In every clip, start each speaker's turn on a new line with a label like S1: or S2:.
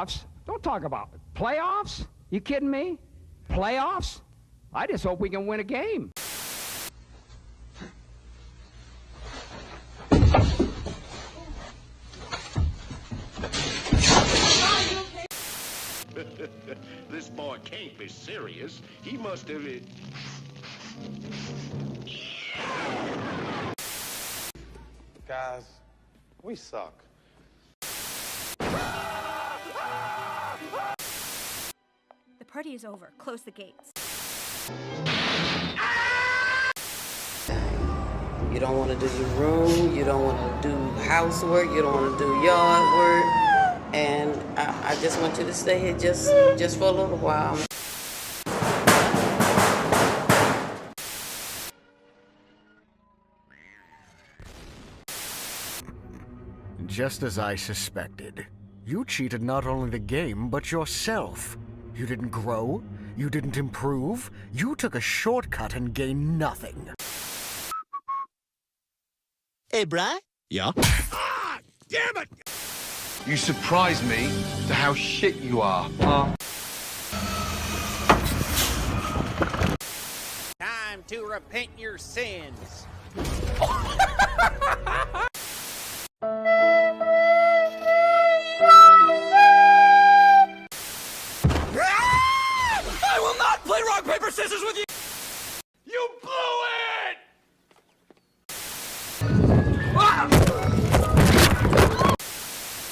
S1: Playoffs? Don't talk about it. Playoffs? You kidding me? Playoffs? I just hope we can win a game.
S2: This boy can't be serious. He must have it.
S3: Guys, we suck.
S4: The party is over. Close the gates.
S5: You don't want to do your room, you don't want to do housework, you don't want to do yard work, and I just want you to stay here just for a little while.
S6: Just as I suspected. You cheated not only the game, but yourself. You didn't grow, you didn't improve, you took a shortcut and gained nothing.
S7: Hey, Bri?
S2: Yeah?
S6: Ah! Damn it!
S3: You surprise me to how shit you are.
S7: Time to repent your sins.
S1: I will not play rock, paper, scissors with you! You blew it!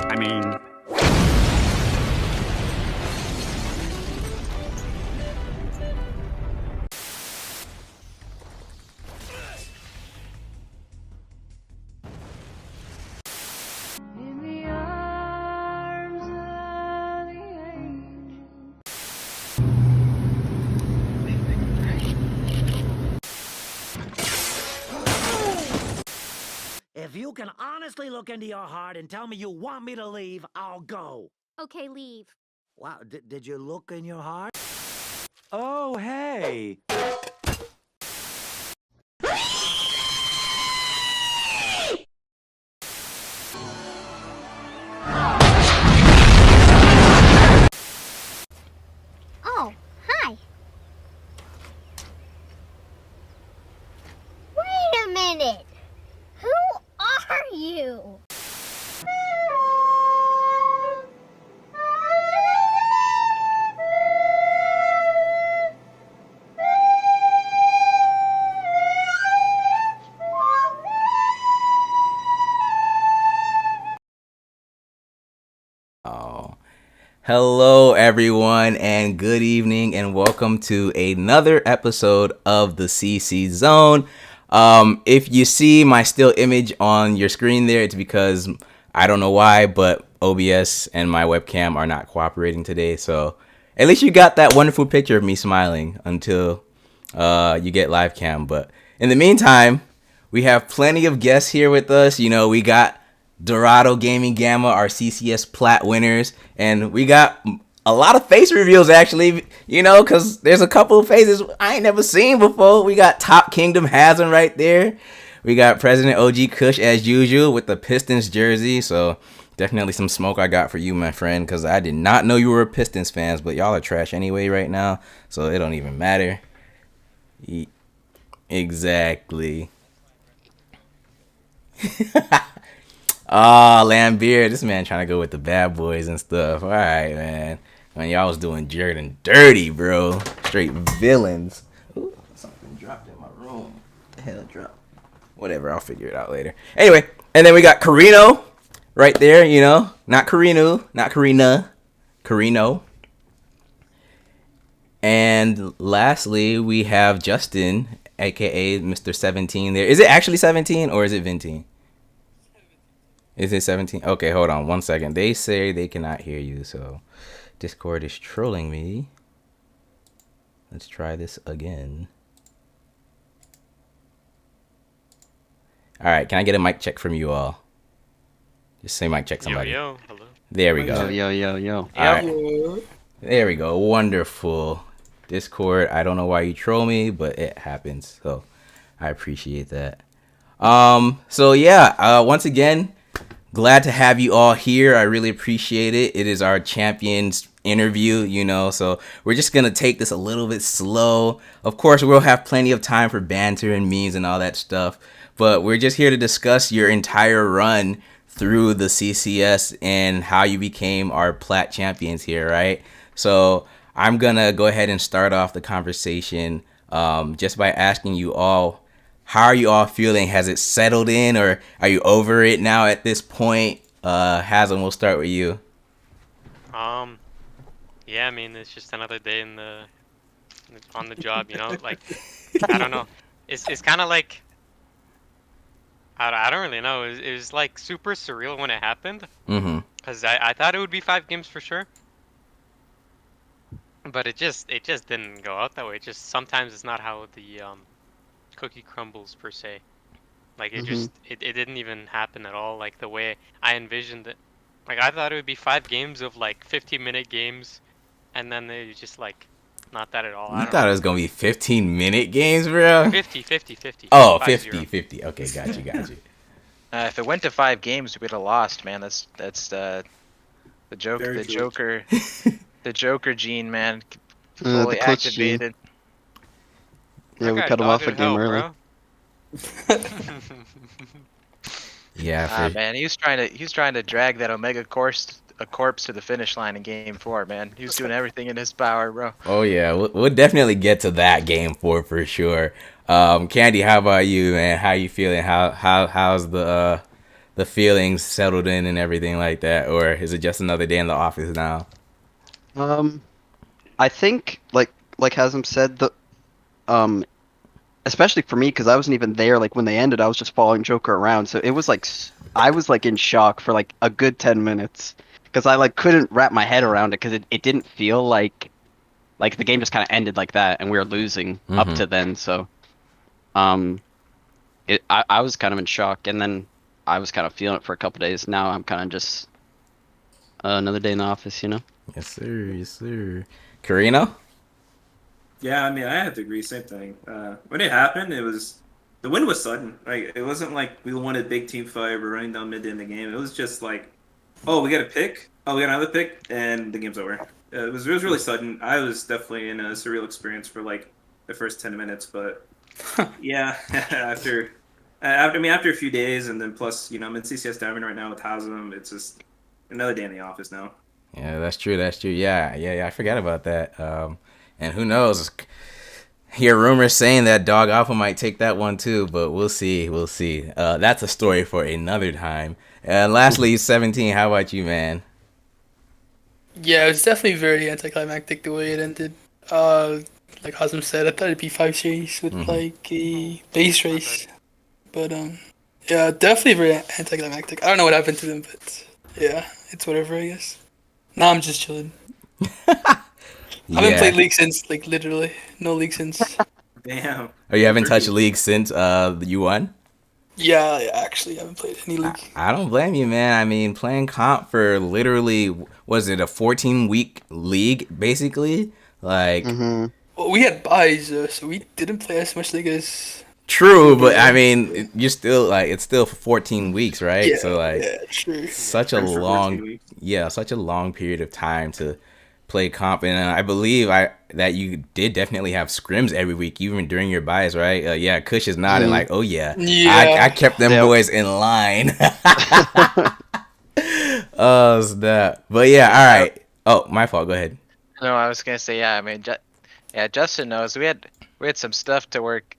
S1: I mean...
S7: If you can honestly look into your heart and tell me you want me to leave, I'll go.
S4: Okay, leave.
S7: Wow, did you look in your heart?
S1: Oh, hey!
S8: Oh, hi. Wait a minute. Who are you?
S9: Hello everyone and good evening and welcome to another episode of the CC Zone. If you see my still image on your screen there, it's because I don't know why, but OBS and my webcam are not cooperating today. So at least you got that wonderful picture of me smiling until you get live cam. But in the meantime, we have plenty of guests here with us. You know, we got Dorado Gaming Gamma, our CCS Plat winners, and we got a lot of face reveals actually, you know, because there's a couple of faces I ain't never seen before. We got Top Kingdom Hazen right there. We got President OG Kush as usual with the Pistons jersey, so definitely some smoke I got for you, my friend, because I did not know you were Pistons fans, but y'all are trash anyway right now, so it don't even matter. Exactly. Oh, Lambeer, this man trying to go with the bad boys and stuff. All right, man. When y'all was doing dirt and dirty, bro. Straight villains. Ooh, something dropped in my room. What the hell dropped? Whatever, I'll figure it out later. Anyway, and then we got Carino right there, you know. Not Carino, not Karina. Carino. And lastly, we have Justin, a.k.a. Mr. 17 there. Is it actually 17 or is it Vintine? Is it 17? Okay, hold on 1 second. They say they cannot hear you, so Discord is trolling me. Let's try this again. All right, can I get a mic check from you all? Just say mic check somebody.
S10: Yo, hello.
S9: There we go.
S10: Yo.
S9: All right. There we go. Wonderful. Discord, I don't know why you troll me, but it happens. So I appreciate that. So yeah, once again, glad to have you all here. I really appreciate it. It is our champions interview, you know, so we're just gonna take this a little bit slow. Of course, we'll have plenty of time for banter and memes and all that stuff, but we're just here to discuss your entire run through the CCS and how you became our plat champions here, right? So I'm gonna go ahead and start off the conversation just by asking you all, how are you all feeling? Has it settled in, or are you over it now at this point? Haslam, we'll start with you.
S10: Yeah, I mean, it's just another day on the job, you know. Like, I don't know. It's kind of like I don't really know. It was like super surreal when it happened. Because I thought it would be 5 games for sure. But it just didn't go out that way. It just sometimes it's not how the cookie crumbles per se. Like it didn't even happen at all. Like the way I envisioned it. Like I thought it would be 5 games of like 50-minute games, and then they just like not that at all.
S9: You thought it was gonna be 15-minute games, bro?
S10: 50.
S9: Oh, 50. Okay, got you.
S11: If it went to 5 games, we'd have lost, man. That's the joke.
S12: Very
S11: The
S12: true.
S11: Joker, the Joker gene, man, fully
S12: the clutch gene.
S11: activated.
S12: Yeah, we cut him off a game early.
S9: Yeah,
S11: man, he was trying to drag that Omega corpse to the finish line in Game 4, man. He was doing everything in his power, bro.
S9: Oh yeah, we'll definitely get to that Game 4 for sure. Candy, how about you, man? How you feeling? How's the feelings settled in and everything like that, or is it just another day in the office now?
S12: I think like Hasm said, especially for me, because I wasn't even there like when they ended. I was just following Joker around, so it was like I was like in shock for like a good 10 minutes because I like couldn't wrap my head around it because it didn't feel like the game just kind of ended like that and we were losing up to then. So I was kind of in shock, and then I was kind of feeling it for a couple days. Now I'm kind of just another day in the office, you know.
S9: Yes sir. Carino?
S13: Yeah, I mean, I have to agree. Same thing. When it happened, the win was sudden. Like it wasn't like we wanted big team fight. We're running down mid in the game. It was just like, oh, we got a pick. Oh, we got another pick, and the game's over. It was really sudden. I was definitely in a surreal experience for like the first 10 minutes, but yeah, after a few days, and then plus, you know, I'm in CCS Diamond right now with Hasm. It's just another day in the office now.
S9: Yeah, that's true. Yeah. I forgot about that. And who knows? Hear rumors saying that DoG Alpha might take that one too, but we'll see. That's a story for another time. And lastly, 17. How about you, man?
S14: Yeah, it was definitely very anticlimactic the way it ended. Like Hasm said, I thought it'd be 5 series with like a base race, but yeah, definitely very anticlimactic. I don't know what happened to them, but yeah, it's whatever, I guess. Now I'm just chilling. I haven't played League since, like, literally. No League since.
S13: Damn.
S9: Oh, you haven't touched League since you won?
S14: Yeah, actually, I haven't played any League.
S9: I don't blame you, man. I mean, playing comp for literally, was it a 14-week league, basically? Like...
S14: Well, we had buys, so we didn't play as much League as...
S9: True, but I mean, you're still, like, it's still for 14 weeks, right?
S14: Yeah,
S9: so, like,
S14: true.
S9: such a long period of time to play comp, and I believe that you did definitely have scrims every week, even during your buys, right? Yeah, Kush is nodding like, oh yeah. I kept them boys in line. Oh snap! But yeah, all right. Oh, my fault. Go ahead.
S11: No, I was gonna say, yeah. I mean, Justin knows we had some stuff to work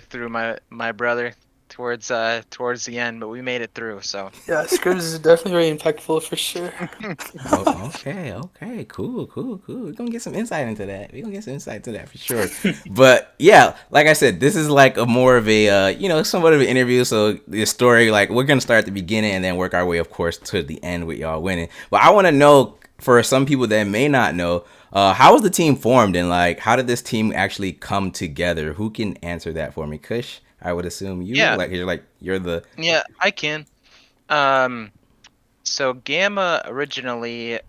S11: through, my brother, towards the end, but we made it through. So
S14: yeah, scrims is definitely very impactful for sure.
S9: Okay, cool. We're gonna get some insight into that. For sure. But yeah, like I said, this is like a more of a somewhat of an interview. So the story, like, we're gonna start at the beginning and then work our way, of course, to the end with y'all winning. But I want to know, for some people that may not know, how was the team formed, and like, how did this team actually come together? Who can answer that for me? Kush, I would assume you.
S11: Yeah.
S9: You're the.
S11: Yeah, I can. So Gamma, originally,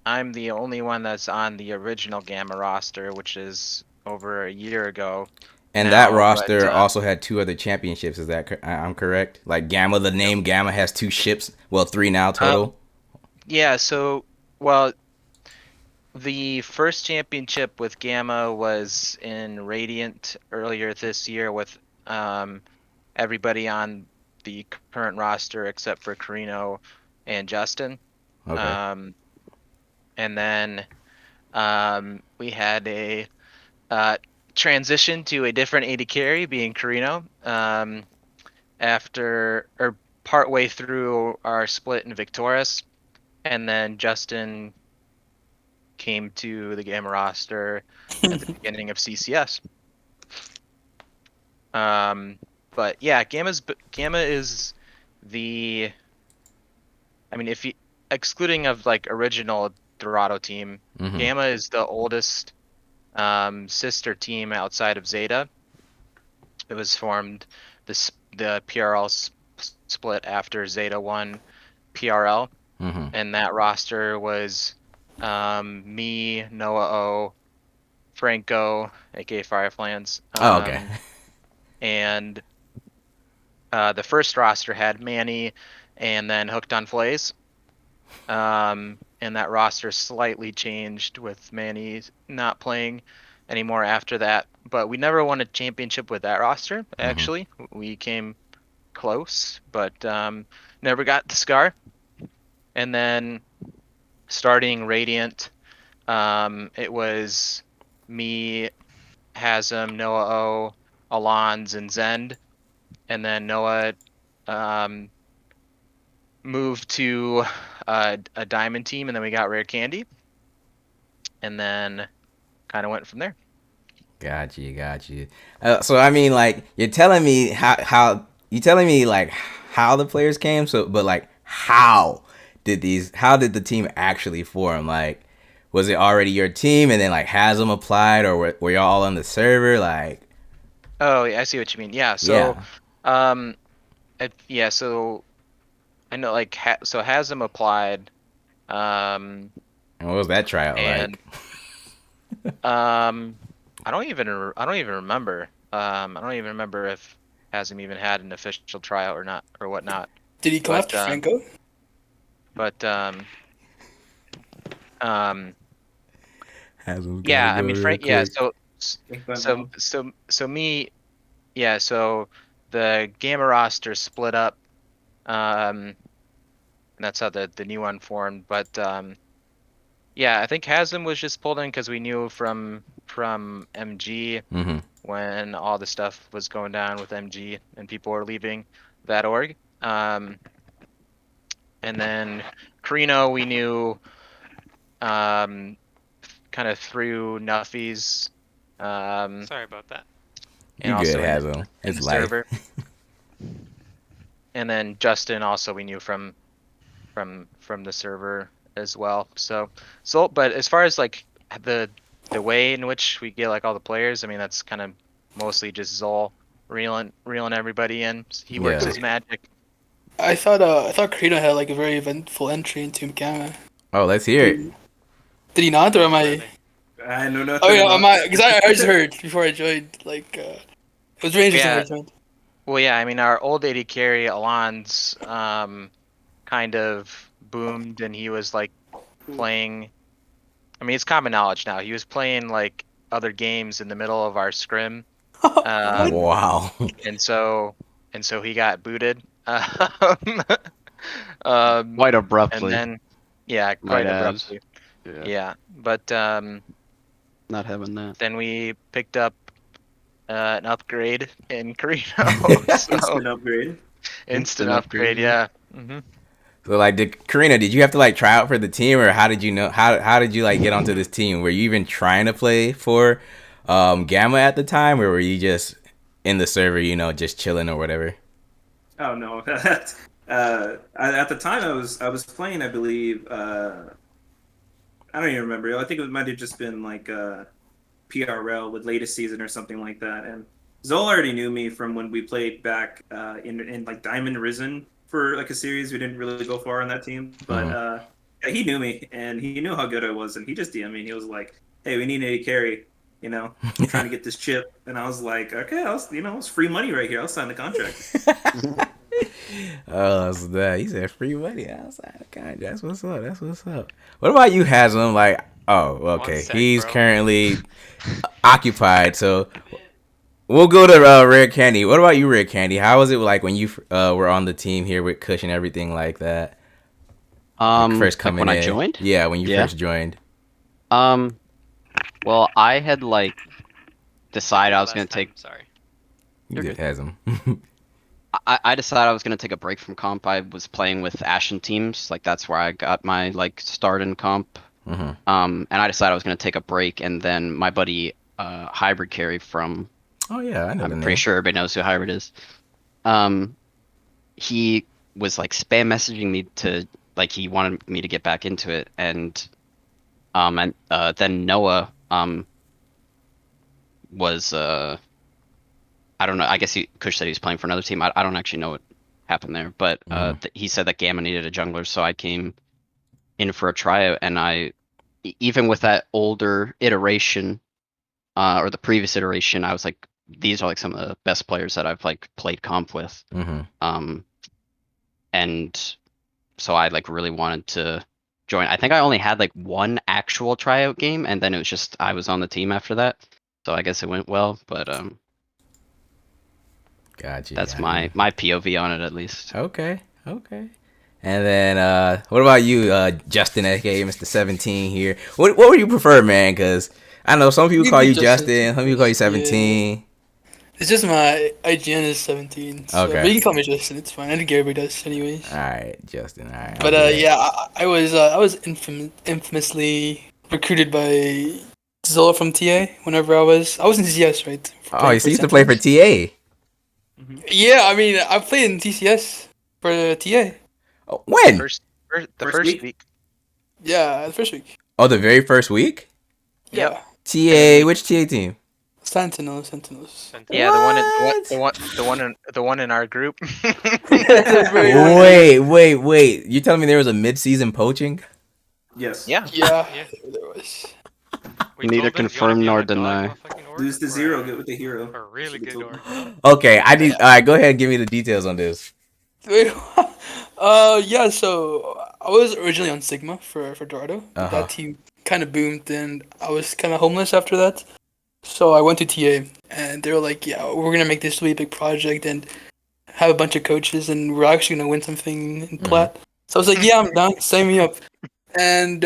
S11: I'm the only one that's on the original Gamma roster, which is over a year ago.
S9: And
S11: now,
S9: that roster
S11: but,
S9: also had 2 other championships. Is that I'm correct? Like Gamma, the name Gamma has 2 ships. Well, 3 now total.
S11: Yeah. So, well, the first championship with Gamma was in Radiant earlier this year with everybody on the current roster except for Carino and Justin.
S9: Okay.
S11: And then we had a transition to a different AD carry, being Carino, after or partway through our split in Victorious, and then Justin came to the Gamma roster at the beginning of CCS. But yeah, Gamma is the, I mean, if you excluding of like original Dorado team, Gamma is the oldest sister team outside of Zeta. It was formed the PRL split after Zeta won PRL, and that roster was me, Noah O, Franco, aka Fireflans.
S9: Oh, okay.
S11: And the first roster had Manny, and then Hooked on Flays. And that roster slightly changed with Manny not playing anymore after that. But we never won a championship with that roster, actually. We came close, but never got the Scar. And then starting Radiant, it was me, Hasm, Noah O, Alonz, and Zend. And then Noah moved to a diamond team, and then we got Rare Candy. And then kind of went from there.
S9: Got you. So I mean, like, you're telling me how you telling me like how the players came. So, but like, how did the team actually form? Like, was it already your team, and then like Hasm applied, or were y'all all on the server? Like,
S11: oh, yeah, I see what you mean. Yeah. So, So I know, like, so Hasm applied.
S9: And what was that tryout like?
S11: I don't even remember. I don't even remember if Hasm even had an official tryout or not, or whatnot.
S14: Did he come after Franco?
S11: But
S9: Hasm's
S11: yeah, I
S9: go
S11: mean,
S9: real
S11: Frank. Yeah,
S9: quick.
S11: so me. Yeah, so the Gamma roster split up. And that's how the new one formed. But yeah, I think Hasm was just pulled in because we knew from MG when all the stuff was going down with MG and people were leaving that org. And then Carino, we knew kind of through Nuffies.
S10: Sorry about that.
S11: And
S9: you
S11: also
S9: good, Hasm. It's life.
S11: Server. And then Justin also we knew from the server as well. So but as far as like the way in which we get like all the players, I mean, that's kind of mostly just Zol reeling everybody in. He works his magic.
S14: I thought Carino had like a very eventful entry into Gamma.
S9: Oh, let's hear it.
S14: Did he not, or am I?
S13: I know nothing.
S14: Oh yeah, because I just heard before I joined. Like, it was very interesting when I joined.
S11: Well, yeah, I mean, our old AD carry Alon's kind of boomed, and he was like playing. I mean, it's common knowledge now. He was playing like other games in the middle of our scrim.
S9: Wow.
S11: And so he got booted.
S12: Quite abruptly.
S11: And then, yeah, quite abruptly. Yeah, but
S12: not having that.
S11: Then we picked up an upgrade in Carino.
S13: Instant upgrade.
S11: Instant upgrade, yeah.
S9: So like, Karina, did you have to like try out for the team, or how did you know? How did you like get onto this team? Were you even trying to play for Gamma at the time, or were you just in the server, just chilling or whatever?
S13: Oh no. At the time I was playing, I believe. I don't even remember. I think it might have just been like PRL with latest season or something like that. And Zol already knew me from when we played back in like Diamond Risen for like a series. We didn't really go far on that team, but yeah, he knew me and he knew how good I was, and he just DM'd me. And he was like, "Hey, we need a carry. you know, trying to get this chip. And I was like, okay, it's free money right here. I'll sign the contract.
S9: Oh, so that he said free money outside the contract. That's what's up. That's what's up. What about you, Haslam? Like, oh, okay, he's currently occupied. So we'll go to Red Candy. What about you, Red Candy? How was it like when you were on the team here with Kush and everything like that? First coming
S12: when
S9: in.
S12: I joined?
S9: Yeah, when you first joined.
S12: Well, I had like decided I was gonna take.
S10: Sorry.
S9: You did Haslam.
S12: I decided I was gonna take a break from comp. I was playing with Ashen teams, like that's where I got my like start in comp. And I decided I was gonna take a break, and then my buddy Hybrid Carry from.
S9: Oh yeah, I know.
S12: I'm pretty sure everybody knows who Hybrid is. He was like spam messaging me to like he wanted me to get back into it, and then Noah was I don't know. I guess Kush said he was playing for another team. I don't actually know what happened there, but he said that Gamma needed a jungler, so I came in for a tryout, and even with that older iteration, or the previous iteration, I was like, these are like some of the best players that I've like played comp with. And so I like really wanted to join. I think I only had like one actual tryout game, and then it was just I was on the team after that. So I guess it went well, but
S9: Gotcha.
S12: That's my POV on it, at least.
S9: Okay. And then what about you, Justin, aka Mr. 17 here? What would you prefer, man? Because I know some people call you Justin, some people call you 17.
S14: Yeah. It's just my IGN is 17. So,
S9: Okay.
S14: but you can call me Justin. It's fine. I think everybody does, anyways.
S9: All right, Justin. All right.
S14: But I was infamously recruited by Zola from TA. Whenever I was in TCS, right?
S9: Oh, you used to play for TA.
S14: Yeah, I mean, I played in TCS for TA.
S9: Oh, when?
S11: The first week.
S14: Yeah, the first week.
S9: Oh, the very first week?
S14: Yeah.
S9: TA, which TA team?
S14: Sentinels.
S11: Yeah, the one in our group.
S9: Wait. You telling me there was a mid-season poaching?
S13: Yes.
S11: Yeah.
S14: Yeah, there was.
S12: Neither confirm nor deny.
S13: Lose the zero, get with the hero.
S10: A really good org.
S9: Okay, all right, go ahead and give me the details on this.
S14: Yeah, so I was originally on Sigma for Dorado. That team kind of boomed, and I was kind of homeless after that. So I went to TA, and they were like, yeah, we're going to make this really big project and have a bunch of coaches, and we're actually going to win something in Plat. So I was like, yeah, I'm down, sign me up. And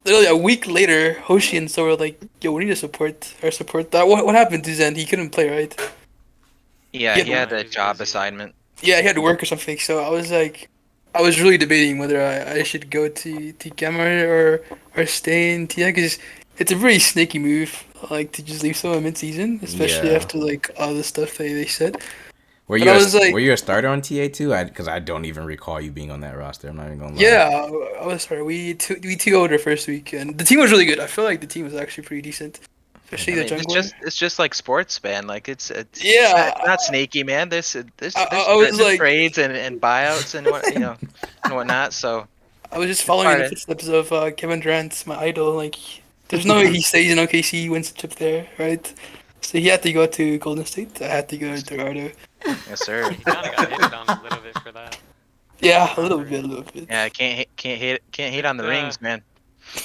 S14: literally a week later, Hoshi and so were like, yo, we need to support that. What happened to Zen? He couldn't play, right?
S11: Yeah, he had a job assignment.
S14: Yeah, he had to work or something. So I was like, I was really debating whether I should go to Gamma or stay in TA, because it's a really snaky move, like to just leave someone mid-season, especially after like all the stuff they said.
S9: Were you a starter on TA too? Because I don't even recall you being on that roster. I'm not even gonna lie.
S14: Yeah, I was sorry. We took over the first week, and the team was really good. I feel like the team was actually pretty decent. Especially the jungler.
S11: It's just like sports, man. Like it's not snaky, man. There's trades and buyouts and what and whatnot. So
S14: I was just following in the footsteps of Kevin Durant, my idol. Like there's no way he stays in OKC, he wins the chip there, right? So he had to go to Golden State. I had to go to Dorado.
S11: Yes, sir.
S10: He kind of got hated on a little bit for that.
S14: Yeah, a little bit.
S11: Yeah, can't hate on the rings, man.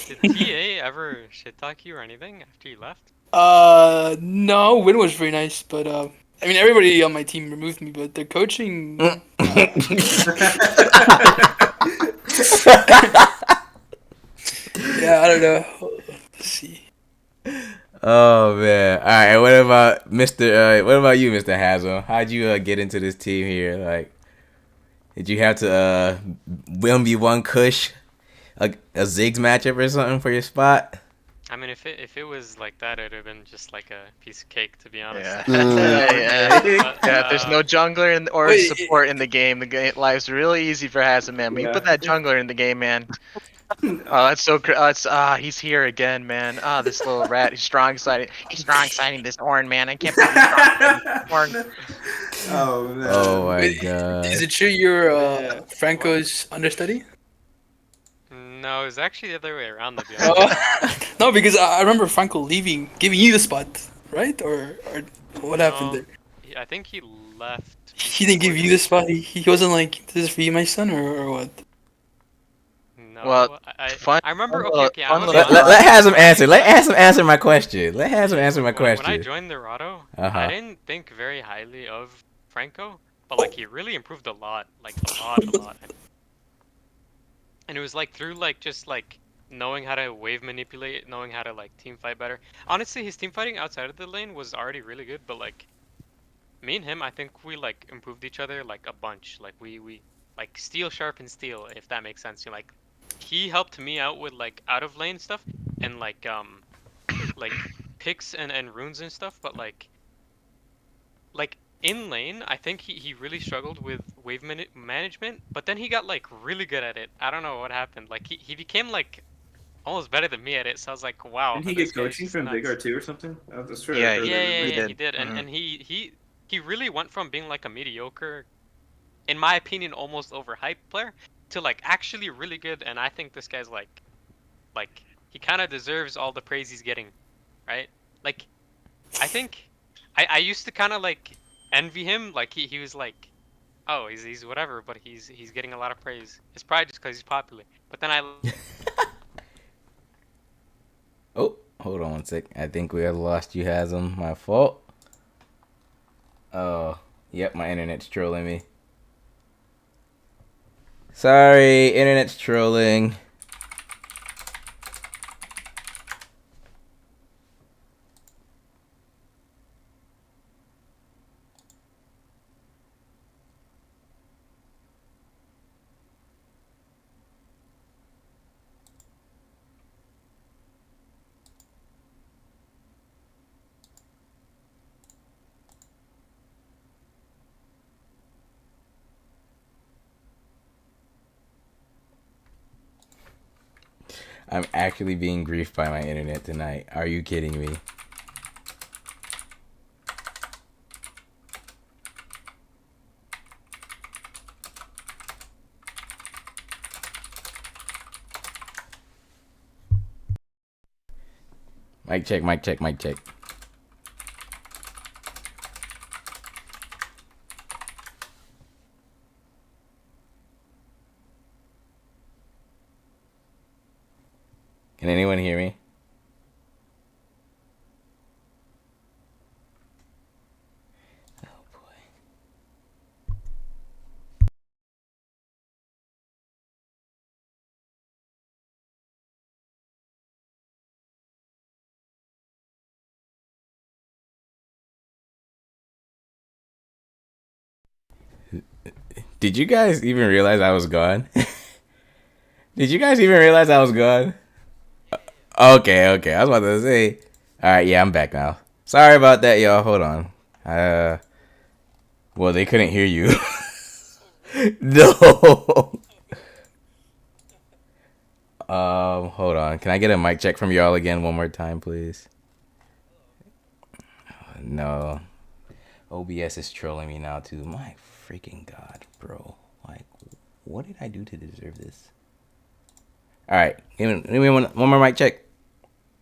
S10: Did TA ever shit talk you or anything after you left?
S14: No, Win was very nice, but I mean everybody on my team removed me, but their coaching. Yeah, I don't know. Let's see.
S9: Oh man! All right. What about you, Mr. Hazel? How'd you get into this team here? Like, did you have to 1v1 Kush a Ziggs matchup or something for your spot?
S10: I mean, if it was like that, it'd have been just like a piece of cake, to be honest.
S11: Yeah. There's no jungler or support in the game. Life's really easy for Hazel, man. When you put that jungler in the game, man. Oh, that's so he's here again, man. This little rat. He's strong siding this Orin, man. I can't believe he's Orin.
S13: Oh man.
S9: Oh my god.
S14: Is it true you're Franco's understudy?
S10: No, it was actually the other way around, to be honest.
S14: No, because I remember Franco giving you the spot, right? Or what happened there?
S10: I think he left.
S14: He didn't give you the spot. He wasn't like, "This is for you, my son," or what?
S10: No,
S11: Well,
S10: I remember. Okay, I'm gonna be
S9: Let
S10: honest.
S9: Hasm answer. Let Hasm answer my question. Let Hasm answer my question.
S10: When I joined the Rado,
S9: Uh-huh.
S10: I didn't think very highly of Franco, but like he really improved a lot, like a lot. And it was like through like just like knowing how to wave manipulate, knowing how to like team fight better. Honestly, his team fighting outside of the lane was already really good, but like me and him, I think we like improved each other like a bunch. Like we like steel sharp and steel, if that makes sense. You know, like he helped me out with like out of lane stuff and like picks and runes and stuff, but like in lane, I think he really struggled with wave management, but then he got like really good at it. I don't know what happened. Like he became like almost better than me at it. So I was like, wow.
S13: Didn't he
S10: this
S13: get
S10: guy's
S13: coaching
S10: just
S13: from
S10: nuts.
S13: Big R2 or something? That's true.
S11: Yeah,
S10: He did. And he really went from being like a mediocre, in my opinion, almost overhyped player to like actually really good. And I think this guy's like he kind of deserves all the praise he's getting, right? Like I think I used to kind of like envy him. Like he was like, oh, he's whatever, but he's getting a lot of praise. It's probably just because he's popular. But then I
S9: Oh, hold on one sec. I think we have lost you, Hasm. My fault. Oh, yep, my internet's trolling me. Sorry, internet's trolling. I'm actually being griefed by my internet tonight. Are you kidding me? Mic check, mic check, mic check. Can anyone hear me? Oh boy. Did you guys even realize I was gone? Did you guys even realize I was gone? Okay, okay. I was about to say. All right, yeah, I'm back now. Sorry about that, y'all. Hold on. Well, they couldn't hear you. No. Hold on. Can I get a mic check from y'all again one more time, please? No. OBS is trolling me now too. My freaking god, bro. Like, what did I do to deserve this? All right, give me one more mic check.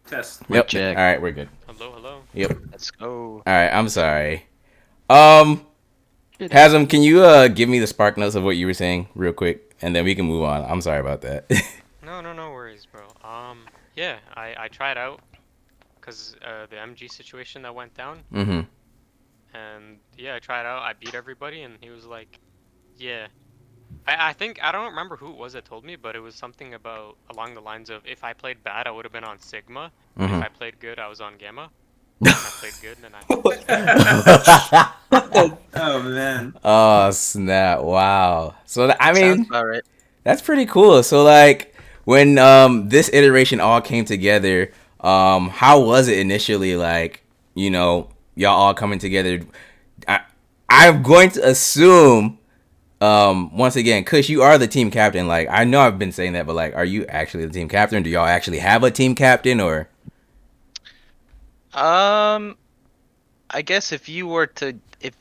S13: Test.
S9: Yep.
S12: Check.
S9: All right, we're good.
S10: hello, hello.
S9: Yep.
S11: Let's go.
S9: All right, I'm sorry. Hasm, can you give me the spark notes of what you were saying real quick, and then we can move on. I'm sorry about that.
S10: No worries, bro. Yeah, I tried out because the MG situation that went down.
S9: Mm-hmm.
S10: And yeah, I tried out. I beat everybody, and he was like, yeah. I think I don't remember who it was that told me, but it was something about along the lines of if I played bad, I would have been on Sigma. But if I played good, I was on Gamma. If I played good, then I.
S13: Oh man.
S9: Oh snap! Wow. So I mean,
S11: Sounds about right.
S9: that's pretty cool. So like, when this iteration all came together, how was it initially? Like, you know, y'all all coming together. I'm going to assume, once again, Kush, you are the team captain. Like, I know I've been saying that, but like, are you actually the team captain? Do y'all actually have a team captain, or?
S11: I guess if you were to,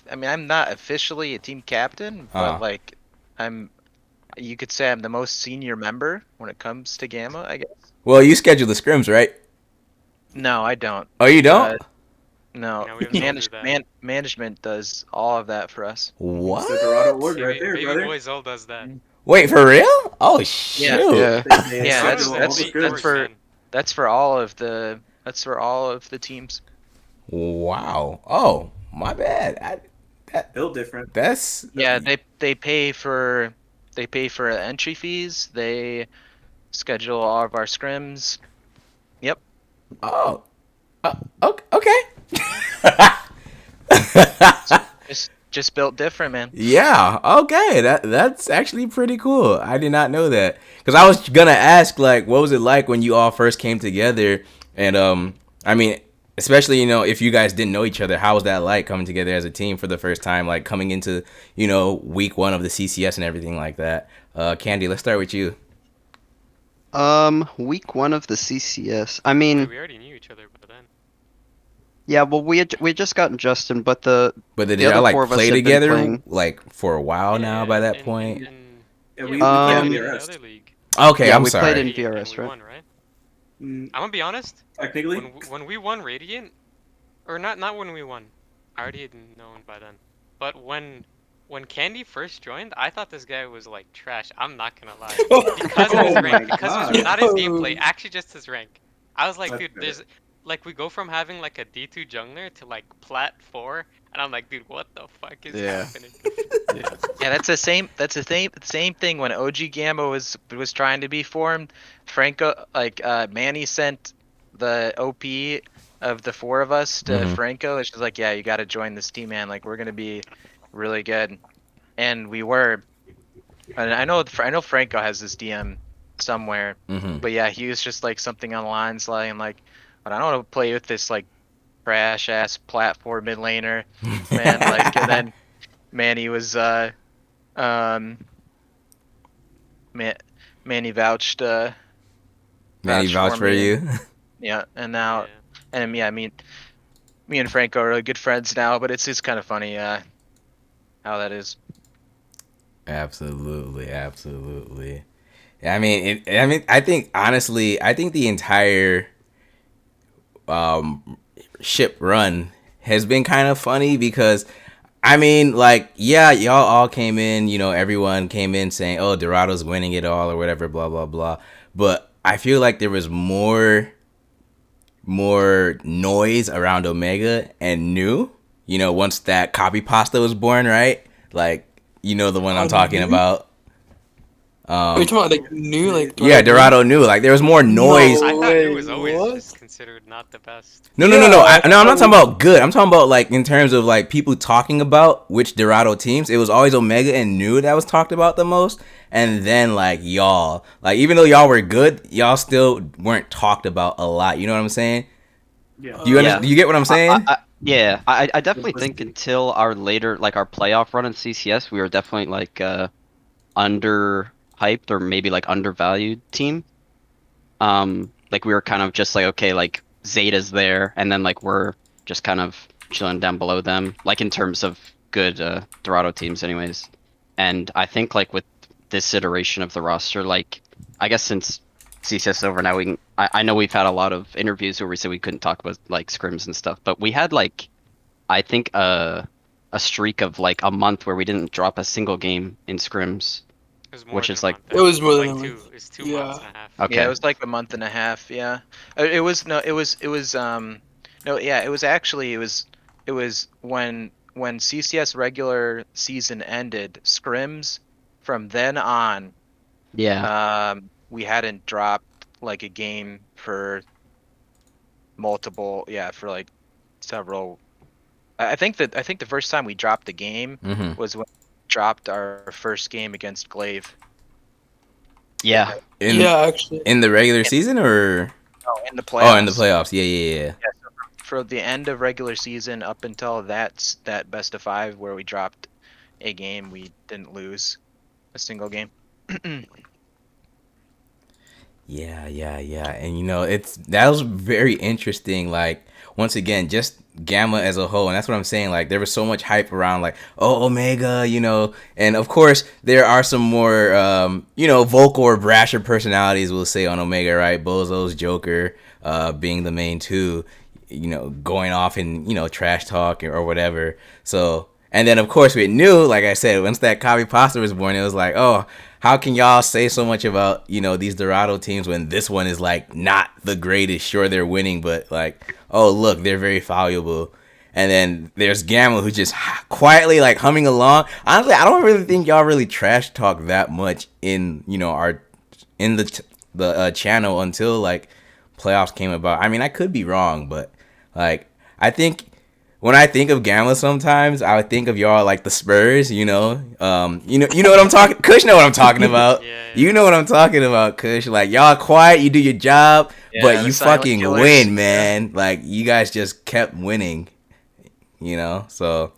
S11: I'm not officially a team captain, but like, you could say I'm the most senior member when it comes to Gamma, I guess.
S9: Well, you schedule the scrims, right?
S11: No, I don't.
S9: Oh, you don't?
S11: No,
S10: No, we have someone do that.
S11: management does all of that for us.
S9: What?
S13: It's the Dorado Award right
S10: Baby,
S13: there,
S10: Baby
S13: brother.
S10: Boy Zol does that.
S9: Wait, for real? Oh shoot!
S12: Yeah.
S11: Yeah,
S10: Dorado
S11: that's
S10: is
S11: that's for
S10: man.
S11: that's for all of the teams.
S9: Wow. Oh, my bad.
S13: Built different.
S9: That's
S11: Yeah, they pay for entry fees. They schedule all of our scrims. Yep.
S9: Oh. Okay.
S11: Just built different, man.
S9: Yeah. Okay. That's actually pretty cool. I did not know that because I was gonna ask like, what was it like when you all first came together? And I mean, especially if you guys didn't know each other, how was that like coming together as a team for the first time, like coming into week 1 of the CCS and everything like that? Candy, let's start with you.
S12: Week 1 of the CCS. I mean,
S10: We already knew each other by then.
S12: yeah, well, we had just gotten Justin, but the
S9: did
S12: the
S9: y'all
S12: other
S9: like
S12: 4 of us
S9: play
S12: had been
S9: together
S12: playing.
S9: like for a while now by that point?
S13: Yeah,
S10: we
S13: we
S10: played
S13: played
S10: in
S13: in
S10: the
S13: VRS.
S10: other league.
S9: Okay,
S12: Yeah,
S9: I'm
S12: we
S9: sorry.
S12: played in
S10: Radiant,
S12: VRS,
S10: and we
S12: right?
S10: won, right?
S13: Mm,
S10: I'm gonna be honest.
S13: Technically,
S10: When we won Radiant, or not when we won. I already had known by then. But when Candy first joined, I thought this guy was like trash. I'm not gonna lie. Because of his
S13: Oh
S10: rank,
S13: my
S10: because of
S13: God.
S10: not his gameplay, actually just his rank. I was like,
S13: That's
S10: dude,
S13: fair.
S10: there's like we go from having like a D2 jungler to like plat 4, and I'm like, dude, what the fuck is
S12: Yeah.
S10: happening?
S11: Yeah, that's the same thing when OG Gamma was trying to be formed. Franco, Manny sent the OP of the 4 of us to
S9: Mhm.
S11: Franco. It's just like, yeah, you got to join this team, man. Like, we're gonna be really good, and we were. And I know Franco has this DM somewhere,
S9: Mhm.
S11: but yeah, he was just like something on the lines like, but I don't want to play with this like trash ass platform mid laner, man. Like, and then Manny was um Manny vouched
S9: Manny vouched for
S11: me,
S9: you.
S11: and- yeah, and now and yeah, me and Franco are really good friends now, but it's kind of funny how that is.
S9: Absolutely. Yeah, I mean, I think honestly, the entire ship run has been kind of funny because I mean, like, yeah, y'all all came in, everyone came in saying, "Oh, Dorado's winning it all" or whatever, blah blah blah. But I feel like there was more noise around Omega and New. Once that copy pasta was born, right? Like, the one I'm talking about.
S14: Are you talking about like new, like
S9: Yeah, Dorado New. Like, there was more noise.
S10: I thought
S14: way,
S10: New was always
S14: what?
S10: just considered not the best.
S9: No. I'm not talking about good. I'm talking about like in terms of like people talking about which Dorado teams. It was always Omega and New that was talked about the most, and then like y'all. Like, even though y'all were good, y'all still weren't talked about a lot. You know what I'm saying?
S13: yeah.
S9: Do you get what I'm saying?
S12: I definitely think until our later, like our playoff run in CCS, we were definitely like underhyped or maybe like undervalued team. Like we were kind of just like, okay, like Zeta's there, and then like we're just kind of chilling down below them, like in terms of good Dorado teams, anyways. And I think like with this iteration of the roster, like I guess since CCS is over now, I know we've had a lot of interviews where we said we couldn't talk about like scrims and stuff, but we had like I think a streak of like a month where we didn't drop a single game in scrims,
S10: It was more
S12: which
S10: than
S12: is
S10: a
S12: like
S10: month.
S14: It was more
S10: like
S14: than a
S10: two.
S14: month.
S10: It's 2
S14: Yeah.
S10: months and a half.
S12: okay.
S11: Yeah, it was like a month and a half. Yeah, it was when CCS regular season ended, scrims from then on.
S12: Yeah.
S11: We hadn't dropped like a game for for like several. I think the first time we dropped the game was when we dropped our first game against Glaive.
S12: Yeah.
S14: Actually.
S9: In the regular season or
S11: in the playoffs.
S9: Oh, in the playoffs. Yeah.
S11: Yeah, so for the end of regular season up until that best of 5 where we dropped a game, we didn't lose a single game.
S9: Yeah. And that was very interesting. Like, once again, just Gamma as a whole, and that's what I'm saying. Like, there was so much hype around, like, oh, Omega, and of course there are some more, vocal or brasher personalities, we'll say, on Omega, right? Bozo's Joker, being the main two, going off and trash talk or whatever. So, and then of course we knew, like I said, once that copy pasta was born, it was like, oh, how can y'all say so much about these Dorado teams when this one is like not the greatest? Sure, they're winning, but like, oh look, they're very valuable. And then there's Gamma, who's just quietly like humming along. Honestly, I don't really think y'all really trash talk that much in the channel until like playoffs came about. I mean, I could be wrong, but like I think when I think of Gamma, sometimes I would think of y'all like the Spurs. You know what I'm talking. Kush know what I'm talking about. You know what I'm talking about, Kush. Like y'all quiet, you do your job, but you fucking
S11: killers.
S9: win, man. Like you guys just kept winning. So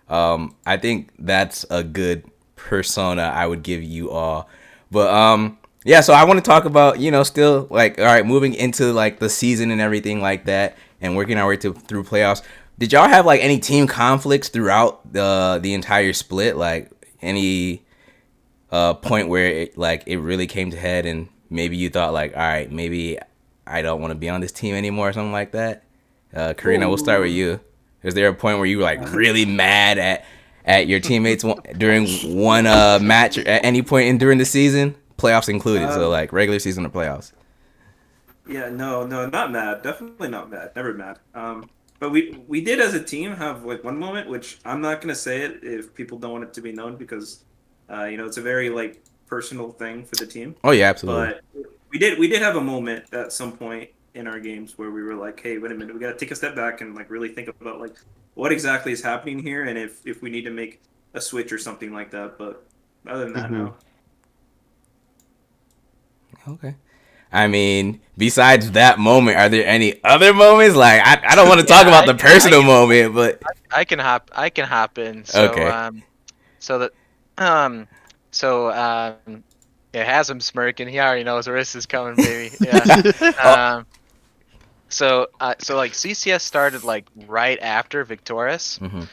S9: I think that's a good persona I would give you all. But yeah, so I want to talk about still like, all right, moving into like the season and everything like that, and working our way through playoffs. Did y'all have like any team conflicts throughout the entire split? Like any point where it really came to head, and maybe you thought like, all right, maybe I don't want to be on this team anymore or something like that? Karina, we'll start with you. Is there a point where you were like really mad at your teammates during one match or at any point during the season, playoffs included? So like regular season or playoffs?
S13: Yeah, no, not mad. Definitely not mad. Never mad. But we did as a team have like one moment, which I'm not gonna say it if people don't want it to be known, because it's a very like personal thing for the team.
S9: Oh yeah, absolutely.
S13: But we did have a moment at some point in our games where we were like, hey, wait a minute, we got to take a step back and like really think about like what exactly is happening here, and if we need to make a switch or something like that. But other than that, no.
S9: Okay. I mean, besides that moment, are there any other moments? Like, I don't want to talk about the personal moment, but
S11: I can hop in. So,
S9: okay.
S11: It has him smirking. He already knows where this is coming, baby. Yeah. So like CCS started like right after Victorious, and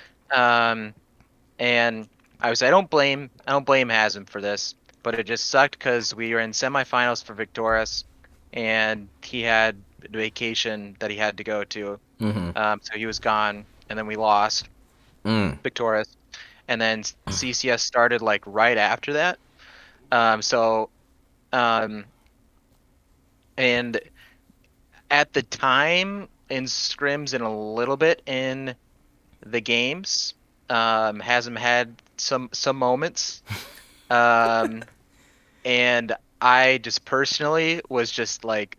S11: I don't blame Hasm for this, but it just sucked because we were in semifinals for Victorious, and he had a vacation that he had to go to, so he was gone, and then we lost Victorious, and then CCS started like right after that, and at the time in scrims and a little bit in the games, Hasm had some moments, and I just personally was just like,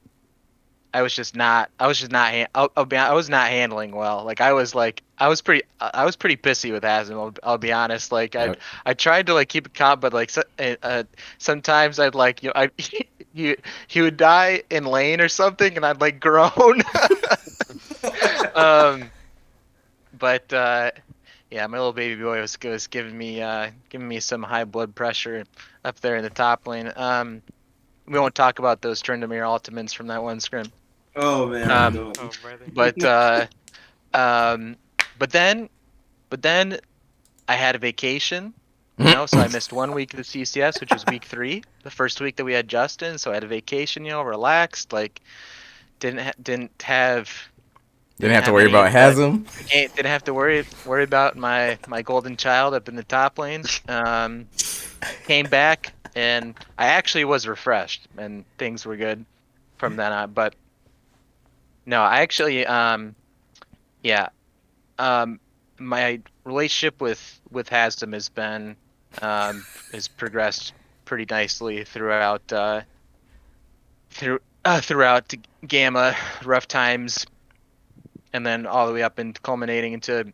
S11: I was not handling well. Like I was pretty pissy with Hasm. I'll be honest. Like I tried to like keep it calm, but like sometimes I'd like he would die in lane or something, and I'd like groan. But yeah, my little baby boy was giving me some high blood pressure up there in the top lane. We won't talk about those Tryndamere ultimates from that one scrim.
S13: Oh man.
S11: But then I had a vacation, so I missed 1 week of the CCS, which was week 3, the first week that we had Justin. So I had a vacation, relaxed, like didn't have
S9: to worry about Hasm.
S11: Didn't have to worry about my golden child up in the top lane. Came back, and I actually was refreshed, and things were good from then on. But no, I actually, my relationship with Hasm has progressed pretty nicely throughout Gamma, rough times, and then all the way up and culminating into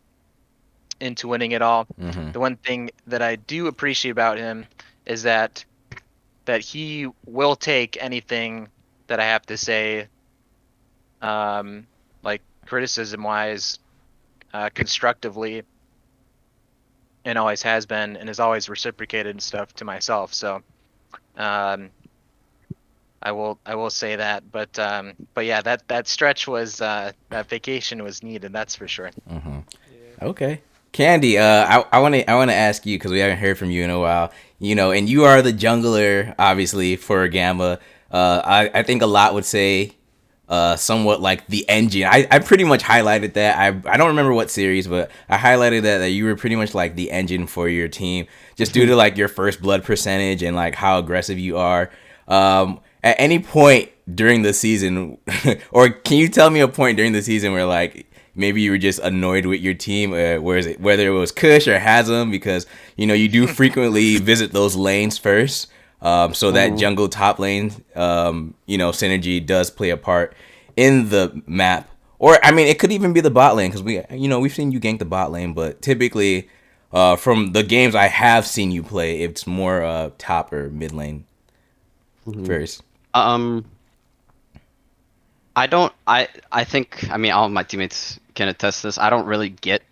S11: winning it all. The one thing that I do appreciate about him is that he will take anything that I have to say, like criticism wise, constructively, and always has been, and has always reciprocated stuff to myself. So I will say that, but yeah, that stretch was that vacation was needed, that's for sure.
S9: Okay. Candy, I want to ask you, because we haven't heard from you in a while, and you are the jungler, obviously, for Gamma. I think a lot would say somewhat like the engine. I pretty much highlighted that. I don't remember what series, but I highlighted that you were pretty much like the engine for your team, just due to like your first blood percentage and like how aggressive you are. At any point during the season, or can you tell me a point during the season where like maybe you were just annoyed with your team, whether it was Kush or Hasm, because you do frequently visit those lanes first. So that jungle top lane, synergy does play a part in the map. Or I mean, it could even be the bot lane, because we've seen you gank the bot lane, but typically, from the games I have seen you play, it's more top or mid lane first.
S12: I think, I mean, all of my teammates can attest to this. I don't really get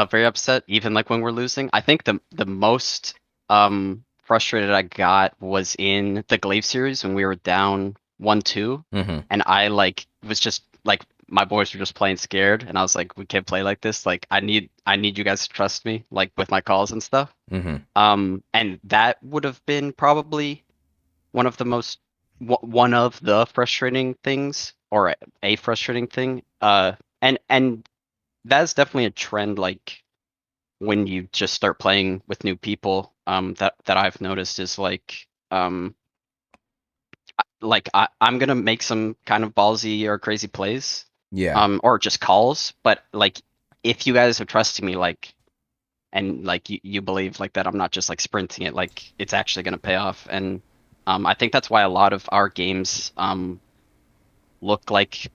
S12: very upset, even like when we're losing. I think the most frustrated I got was in the Glaive series when we were down 1-2, and I like was just like my boys were just playing scared, and I was like, we can't play like this. Like I need you guys to trust me, like with my calls and stuff. And that would have been probably one of the most one of the frustrating things, or a frustrating thing. And that's definitely a trend, like when you just start playing with new people, that I've noticed is I'm gonna make some kind of ballsy or crazy plays,
S9: Yeah.
S12: or just calls, but like if you guys are trusting me, like, and like you believe like that I'm not just like sprinting it, like it's actually gonna pay off. And I think that's why a lot of our games look like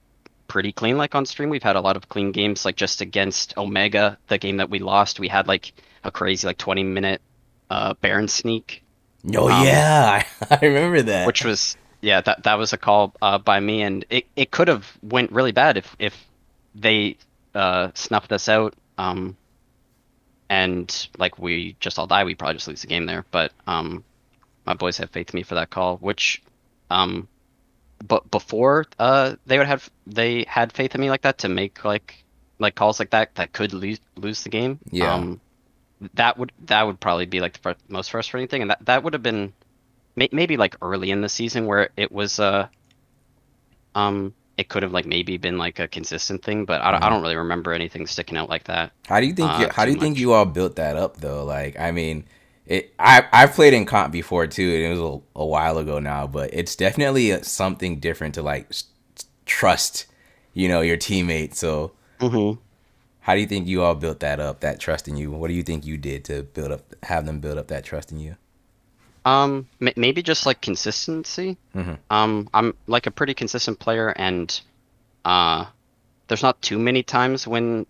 S12: pretty clean. Like on stream, we've had a lot of clean games. Like just against Omega, the game that we lost, we had like a crazy like 20-minute Baron sneak.
S9: Oh yeah, I remember that.
S12: Which was, yeah, that was a call by me, and it could have went really bad if they snuffed us out. And like we just all die, we probably just lose the game there. But my boys have faith in me for that call, which but before they had faith in me like that to make like calls like that could lose the game.
S9: Yeah.
S12: That would probably be like the most frustrating thing, and that would have been maybe like early in the season where it was it could have like maybe been like a consistent thing, but I don't really remember anything sticking out like that.
S9: How do you think you all built that up though? Like, I mean, I've played in comp before too, and it was a while ago now, but it's definitely something different to like trust, your teammates. So, how do you think you all built that up, that trust in you? What do you think you did to have them build up that trust in you?
S12: Maybe just like consistency. I'm like a pretty consistent player, and there's not too many times when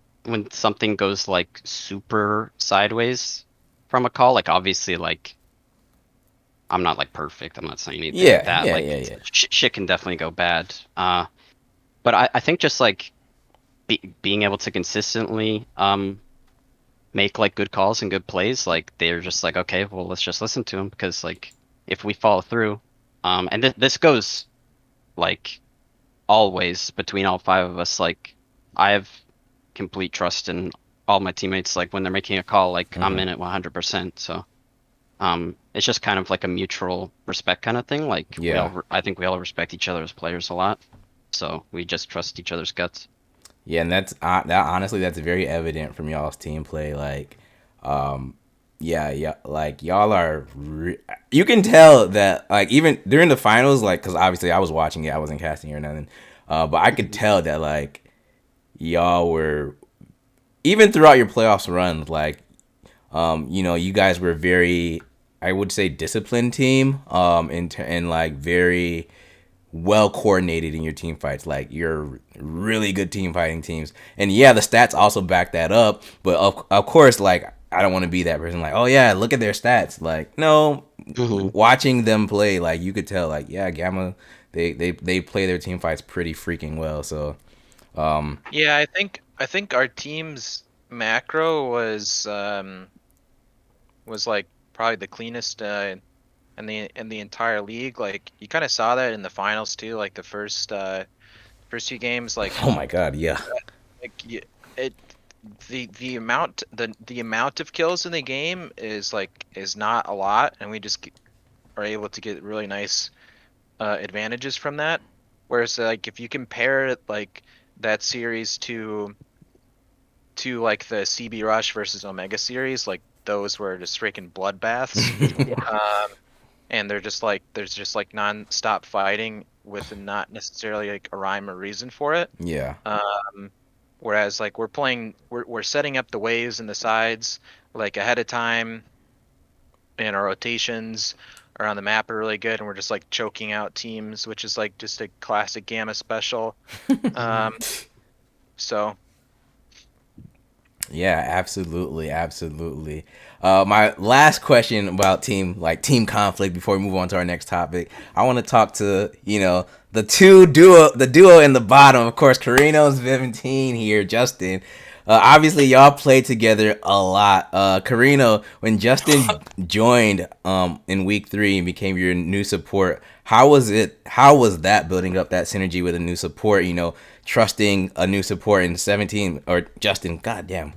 S12: something goes like super sideways from a call. Like obviously, like I'm not like perfect. I'm not saying anything like that.
S9: Yeah.
S12: Shit can definitely go bad. But I think just like being able to consistently make like good calls and good plays, like they're just like, okay, well, let's just listen to him, because like if we follow through, and this goes like always between all five of us, like I have complete trust in all my teammates. Like when they're making a call, like I'm in it 100%. So it's just kind of like a mutual respect kind of thing. Like I think we all respect each other as players a lot, so we just trust each other's guts.
S9: Yeah, and that's honestly, that's very evident from y'all's team play. Like, yeah, like y'all are. You can tell that, like, even during the finals, like, because obviously I was watching it, I wasn't casting or nothing, but I could tell that like y'all were, even throughout your playoffs run, like, you guys were very, I would say, disciplined team, and like very well coordinated in your team fights. Like, you're really good team fighting teams, and yeah, the stats also back that up. But of course, like, I don't want to be that person like, oh yeah, look at their stats. Like, no, watching them play, like, you could tell, like, yeah, Gamma, they play their team fights pretty freaking well. So
S11: yeah, I think our team's macro was like probably the cleanest in the entire league. Like you kind of saw that in the finals too. Like the first few games. Like,
S9: oh my god, yeah.
S11: Like the amount of kills in the game is not a lot, and we just are able to get really nice advantages from that. Whereas like if you compare like that series to like the CB Rush versus Omega series, like those were just freaking bloodbaths. And they're just like there's just like non-stop fighting with not necessarily like a rhyme or reason for it.
S9: Yeah.
S11: Whereas like we're setting up the waves and the sides like ahead of time, and our rotations around the map are really good, and we're just like choking out teams, which is like just a classic Gamma special. So
S9: Yeah, absolutely, absolutely. My last question about team conflict before we move on to our next topic. I want to talk to the duo in the bottom. Of course, Carino's 17 here, Justin. Obviously, y'all played together a lot. Carino, when Justin joined in week 3 and became your new support, how was it? How was that building up that synergy with a new support? Trusting a new support in 17 or Justin. Goddamn,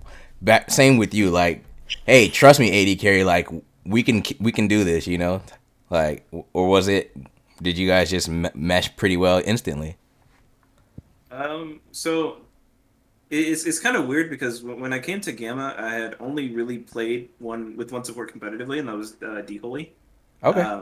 S9: same with you. Like, hey, trust me, AD carry. Like, we can do this. Like, or was it? Did you guys just mesh pretty well instantly?
S13: So it's kind of weird because when I came to Gamma, I had only really played with one support competitively, and that was D-Holy.
S9: Okay.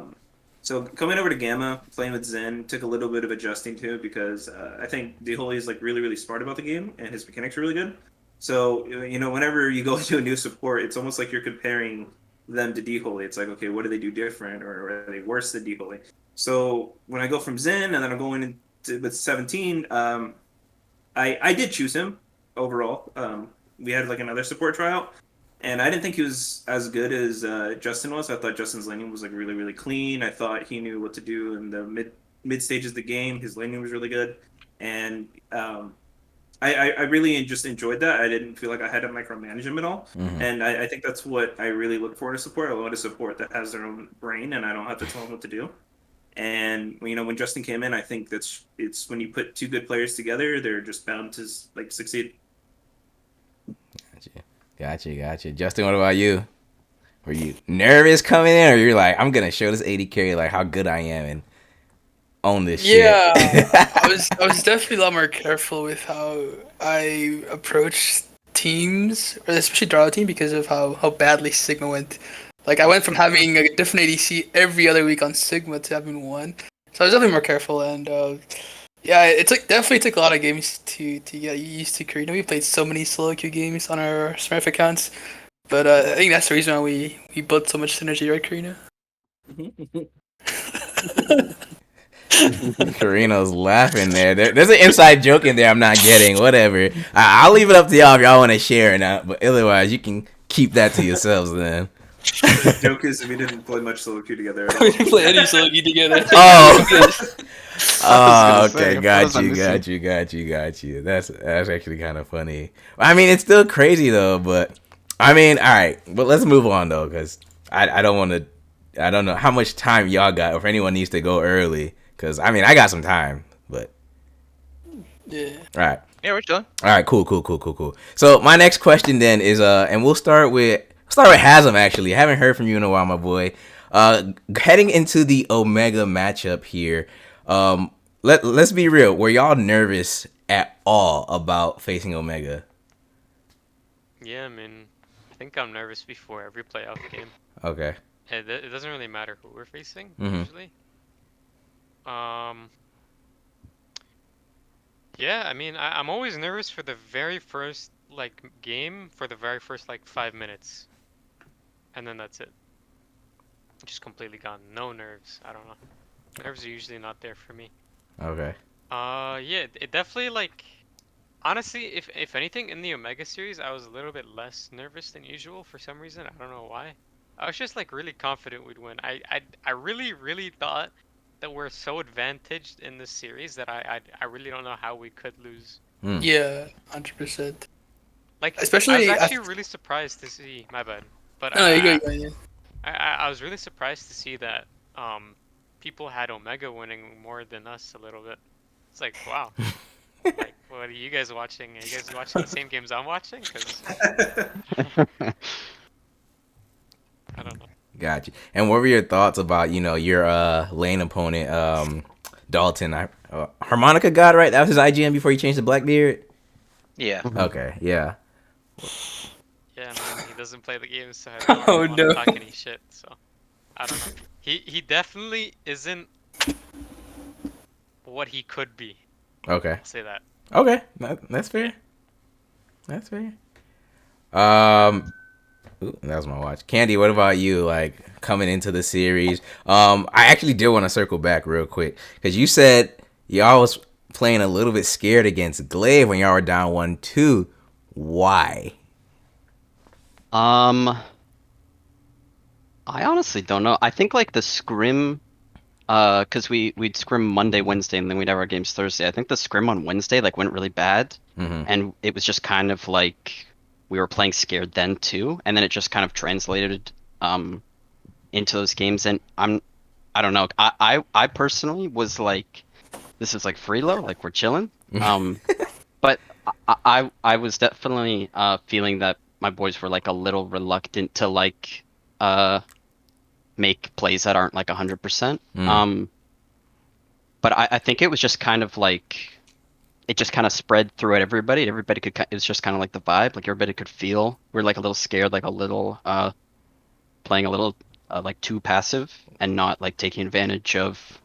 S13: So coming over to Gamma, playing with Zen took a little bit of adjusting to because I think D-Holy is like really, really smart about the game, and his mechanics are really good. So whenever you go to a new support, it's almost like you're comparing them to D-Holy. It's like, okay, what do they do different, or are they worse than D-Holy? So when I go from Zen and then I'm going into with 17, I did choose him overall. We had like another support tryout, and I didn't think he was as good as Justin was. I thought Justin's laning was like really, really clean. I thought he knew what to do in the mid stages of the game. His laning was really good, and I really just enjoyed that. I didn't feel like I had to micromanage him at all, and I think that's what I really look for in a support. I want a support that has their own brain, and I don't have to tell them what to do. And when Justin came in, I think it's when you put two good players together, they're just bound to like succeed.
S9: Gotcha. Justin, what about you? Were you nervous coming in, or you're like, I'm gonna show this AD carry like how good I am and own this shit?
S14: Yeah, I was definitely a lot more careful with how I approached teams, or especially Draw team, because of how badly Sigma went. Like, I went from having a different ADC every other week on Sigma to having one. So I was definitely more careful, and yeah, it definitely took a lot of games to get used to Karina. We played so many solo queue games on our Smurf accounts, but I think that's the reason why we built so much synergy, right, Karina?
S9: Carino's laughing there. There's an inside joke in there I'm not getting. Whatever. I'll leave it up to y'all if y'all want to share or not, but otherwise you can keep that to yourselves then.
S13: The joke is we didn't play much solo queue together.
S14: We didn't play any solo queue together.
S9: Okay, got you. That's actually kind of funny. I mean, it's still crazy though, but I mean, all right, but let's move on though, because I don't know how much time y'all got, or if anyone needs to go early, because I mean, I got some time, but
S14: yeah.
S11: All right. Yeah, we're chilling.
S9: All right, cool. So my next question then is, and we'll start with Hasm. Actually, I haven't heard from you in a while, my boy. Heading into the Omega matchup here, let's be real. Were y'all nervous at all about facing Omega?
S10: Yeah, I mean, I think I'm nervous before every playoff game.
S9: Okay.
S10: It doesn't really matter who we're facing usually. Yeah, I mean, I'm always nervous for the very first game, for the very first 5 minutes, and then that's it. Just completely gone. No nerves. I don't know. Nerves are usually not there for me.
S9: Okay.
S10: Yeah, it definitely honestly, if anything in the Omega series, I was a little bit less nervous than usual for some reason. I don't know why. I was just really confident we'd win. I really thought that we're so advantaged in this series that I really don't know how we could lose.
S14: Yeah, 100%.
S10: Especially, I was actually really surprised to see. My bad, but
S14: no, you go. Yeah.
S10: I was really surprised to see that people had Omega winning more than us a little bit. It's like, wow. What are you guys watching? Are you guys watching the same games I'm watching? 'Cause I don't know.
S9: Gotcha. And what were your thoughts about your lane opponent Dalton. Harmonica God, right? That was his IGN before he changed to Blackbeard?
S11: Yeah.
S9: Okay, yeah.
S10: Yeah, man, he doesn't play the game, so I don't really want to talk any shit. So I don't know. He definitely isn't what he could be.
S9: Okay.
S10: I'll say that.
S9: Okay, that's fair. That's fair. Ooh, that was my watch. Candy, what about you? Like coming into the series, I actually did want to circle back real quick because you said y'all was playing a little bit scared against Glaive when y'all were down 1-2. Why?
S12: I honestly don't know. I think like the scrim, because we'd scrim Monday, Wednesday, and then we'd have our games Thursday. I think the scrim on Wednesday like went really bad, and it was just kind of like we were playing scared then too, and then it just kind of translated into those games. And I don't know. I personally was like, this is like freelo, like we're chilling. But I was definitely feeling that my boys were like a little reluctant to like make plays that aren't like 100%. But I think it was just kind of like it just kind of spread throughout everybody. Everybody could. It was just kind of like the vibe. Like everybody could feel we're like a little scared, like a little playing a little like too passive and not like taking advantage of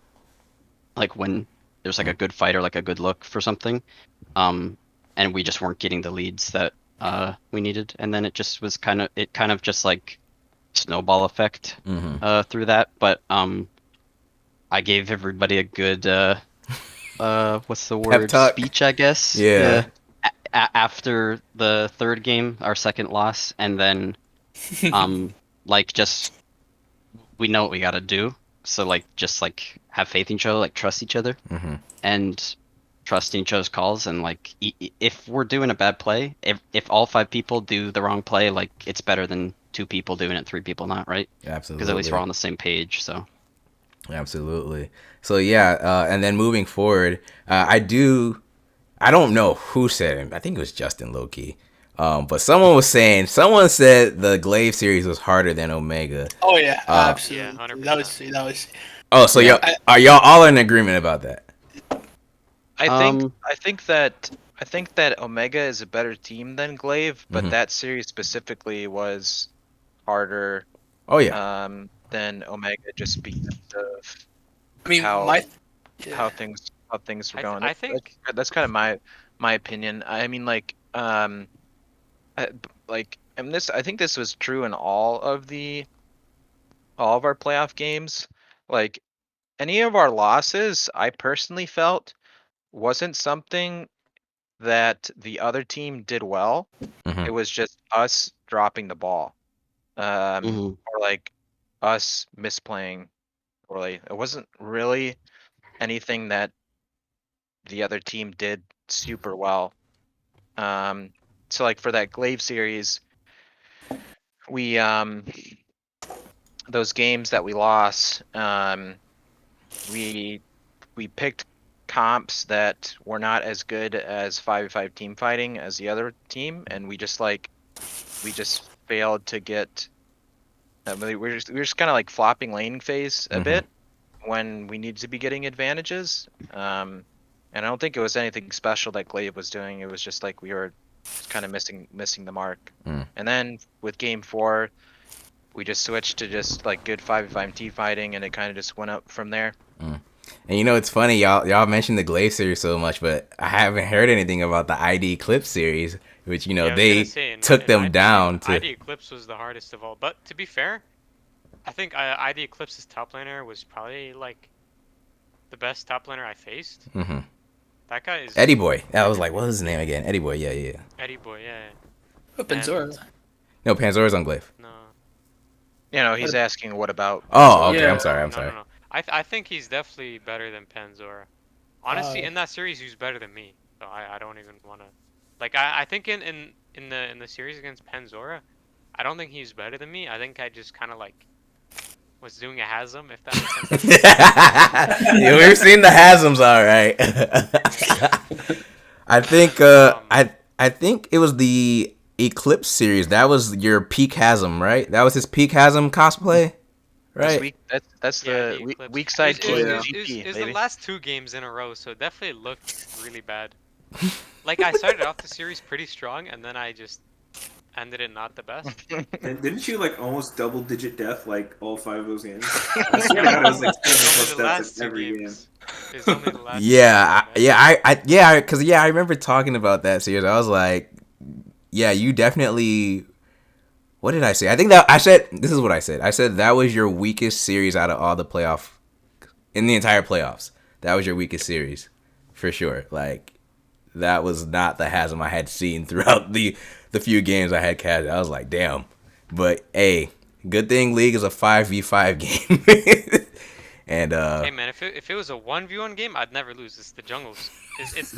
S12: like when there's like a good fight or like a good look for something. And we just weren't getting the leads that we needed. And then it just was kind of just like snowball effect through that. But I gave everybody a good what's the word, speech, I guess.
S9: Yeah.
S12: After the third game, our second loss, and then like just we know what we got to do. So like just like have faith in each other, like trust each other, and trust in each other's calls. And like if we're doing a bad play, if all 5 people do the wrong play, like it's better than 2 people doing it, 3 people not, right?
S9: Absolutely.
S12: Because at least we're on the same page. So
S9: absolutely. So yeah, and then moving forward, I don't know who said it. I think it was Justin Loki. But someone said the Glaive series was harder than Omega.
S14: Oh yeah, absolutely.
S10: Yeah, 100%.
S14: That was.
S9: Oh, so are y'all all in agreement about that?
S11: I think that Omega is a better team than Glaive, but that series specifically was harder.
S9: Oh yeah.
S11: Than Omega, just because of how things were going.
S10: I think
S11: that's kind of my opinion. I mean, like and I think this was true in all of our playoff games. Like any of our losses, I personally felt wasn't something that the other team did well. It was just us dropping the ball, or like us misplaying poorly. It wasn't really anything that the other team did super well. So like for that Glaive series, we those games that we lost, we picked comps that were not as good as 5v5 team fighting as the other team, and we just failed to get. We're just kind of like flopping lane phase a bit when we need to be getting advantages. And I don't think it was anything special that Glaive was doing. It was just like we were kind of missing the mark. And then with game 4, we just switched to just like good 5v5 team fighting, and it kind of just went up from there.
S9: And you know, it's funny, y'all mentioned the Glaive series so much, but I haven't heard anything about the ID Eclipse series, which, you know, they took them down to...
S10: ID Eclipse was the hardest of all. But to be fair, I think ID Eclipse's top laner was probably, like, the best top laner I faced. That guy is...
S9: Eddie Boy. I was like, what was his name again? Eddie Boy, yeah.
S10: Eddie Boy, yeah.
S14: Oh, Panzora.
S9: No, Panzora's on Glaive.
S10: No.
S11: You know, he's asking what about...
S9: Oh, okay, yeah. I'm sorry.
S10: No. I think he's definitely better than Panzora. Honestly, in that series, he was better than me. So I don't even want to... Like, I think in the series against Panzora, I don't think he's better than me. I think I just kind of, like, was doing a Hasm, if that makes sense.
S9: Yeah, we've seen the Hasms, all right. I think it was the Eclipse series. That was your peak Hasm, right? That was his peak Hasm cosplay? Right.
S11: That's
S10: Yeah,
S11: the
S10: the Eclipse.
S11: weak side
S10: It was,
S11: king
S10: it was,
S11: GP,
S10: it was the
S11: baby.
S10: last 2 games in a row, so it definitely looked really bad. Like I started off the series pretty strong, and then I just ended it not the best.
S13: And didn't you like almost double-digit death like all 5 of those games? I swear to God, it was like 7
S10: It's only
S13: plus
S10: the
S13: deaths
S10: last
S13: like
S10: 2
S13: every game.
S10: games. It's only the last.
S9: Yeah, I remember talking about that series. I was like, yeah, you definitely. What did I say? I think that I said this is what I said. I said that was your weakest series out of all the playoff in the entire playoffs. That was your weakest series, for sure. Like that was not the Hasm I had seen throughout the few games I had cast. I was like, damn. But hey, good thing League is a 5v5 game. And
S10: Hey man, if it was a 1v1 game, I'd never lose. It's the jungles. It's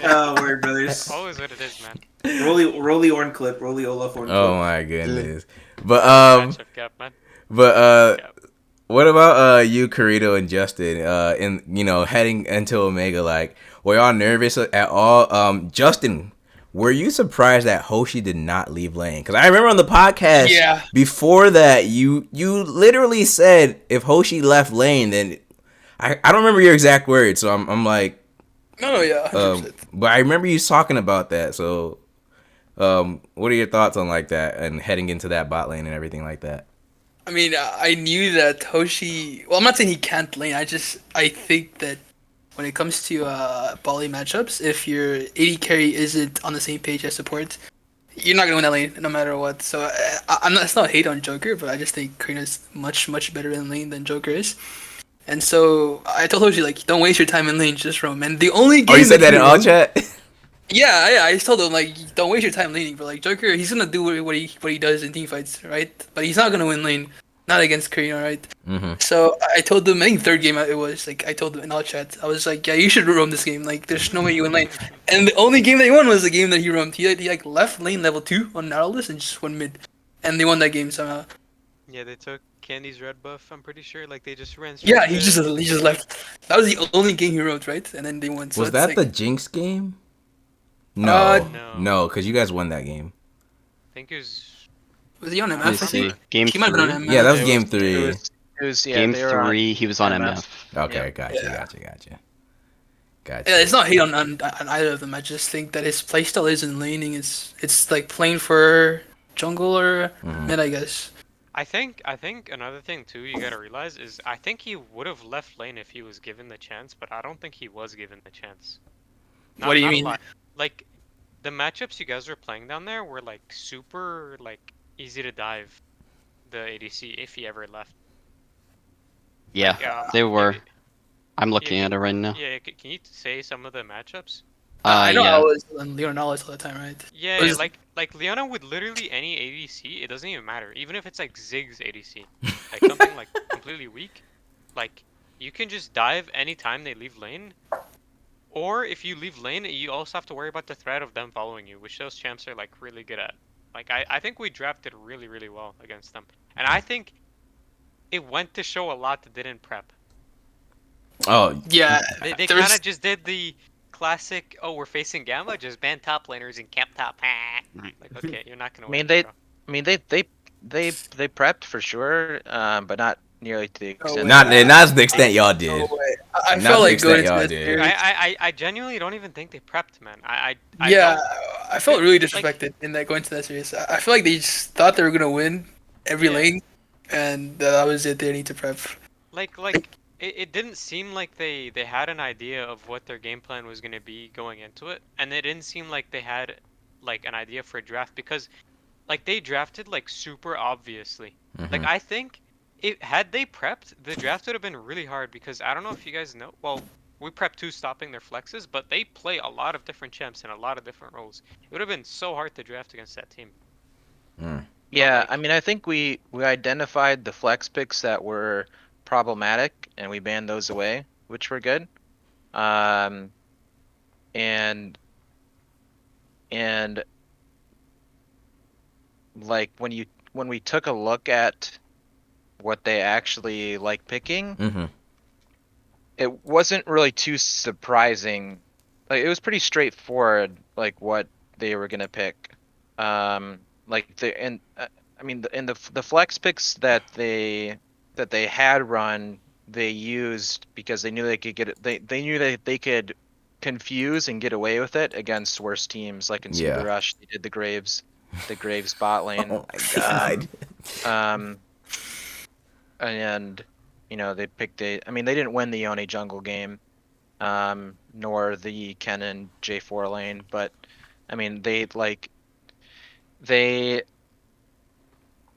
S13: Oh, word, brothers.
S10: always what it is, man.
S13: Rolly Orn clip, Rolly Olaf Orn clip.
S9: oh my goodness. But
S10: Matchup gap, man.
S9: what about you, Carito and Justin? Heading into Omega, like, were y'all nervous at all? Justin, were you surprised that Hoshi did not leave lane? Because I remember on the podcast before that, you literally said if Hoshi left lane, then I don't remember your exact words, so I'm like,
S14: no, yeah, 100%.
S9: But I remember you talking about that. So, what are your thoughts on like that and heading into that bot lane and everything like that?
S14: I mean, I knew that Hoshi. Well, I'm not saying he can't lane. I think that when it comes to bot lane matchups, if your AD carry isn't on the same page as support, you're not gonna win that lane no matter what. So I'm not. It's not hate on Joker, but I just think Karina's much better in lane than Joker is. And so I told Hoshi, like, don't waste your time in lane, just roam. And the only game.
S9: Oh, you said that in all chat?
S14: Yeah. I just told him, like, don't waste your time laning, but like Joker, he's gonna do what he does in team fights, right? But he's not gonna win lane, not against Karina, right?
S9: Mm-hmm.
S14: So I told him, I think third game it was, like, I told him in all chat, I was like, yeah, you should roam this game. Like, there's no way you win lane. And the only game that he won was the game that he roamed. He like left lane level 2 on Nautilus and just went mid, and they won that game somehow.
S10: Yeah, they took Candy's red buff. I'm pretty sure. Like they just ran.
S14: Yeah, he just left. That was the only game he roamed, right? And then they won. So
S9: was that like, the Jinx game? No, because you guys won that game.
S10: I think it was.
S14: Was he on MF? I think
S12: game
S14: he might have been on MF.
S9: Yeah, that was game 3.
S11: It was
S12: game 3. He was on MF.
S9: Okay,
S12: yeah.
S9: Gotcha.
S14: Yeah, it's not hate on either of them. I just think that his playstyle isn't laning. It's like playing for jungle or mid, I guess.
S10: I think another thing too you gotta realize is I think he would have left lane if he was given the chance, but I don't think he was given the chance.
S14: What do you mean?
S10: Like the matchups you guys were playing down there were like super like easy to dive the ADC if he ever left.
S12: Yeah,
S10: like,
S12: they were. I'm looking at it right now.
S10: Yeah, can you say some of the matchups?
S14: I know I was on Leona all the time, right?
S10: Yeah, like Leona with literally any ADC, it doesn't even matter. Even if it's like Ziggs ADC, like something like completely weak, like you can just dive anytime they leave lane. Or if you leave lane, you also have to worry about the threat of them following you, which those champs are like really good at. Like I think we drafted really well against them, and I think it went to show a lot that didn't prep.
S9: Oh
S14: yeah,
S10: they kind of just did the classic. Oh, we're facing Gamma, just ban top laners and camp top. Like okay, you're not gonna.
S11: They prepped for sure, but not nearly to the extent.
S9: Not to the extent y'all did.
S14: I felt like going into that
S10: series. I genuinely don't even think they prepped, man. I
S14: felt really disrespected in that going to that series. I feel like they just thought they were gonna win every lane, and that was it. They need to prep.
S10: It didn't seem like they had an idea of what their game plan was gonna be going into it, and it didn't seem like they had like an idea for a draft because, like, they drafted like super obviously. Like I think. Had they prepped, the draft would have been really hard because I don't know if you guys know. Well, we prepped 2 stopping their flexes, but they play a lot of different champs in a lot of different roles. It would have been so hard to draft against that team.
S11: Yeah, I mean, I think we identified the flex picks that were problematic and we banned those away, which were good. And like when we took a look at what they actually like picking, it wasn't really too surprising. Like it was pretty straightforward, like what they were gonna pick. Like I mean, the flex picks that they had run, they used because they knew they could get it. They knew that they could confuse and get away with it against worse teams. Like in Super Rush, they did the Graves bot lane.
S9: Oh my god.
S11: And they picked I mean, they didn't win the Yone jungle game, nor the Kennen J4 lane, but I mean,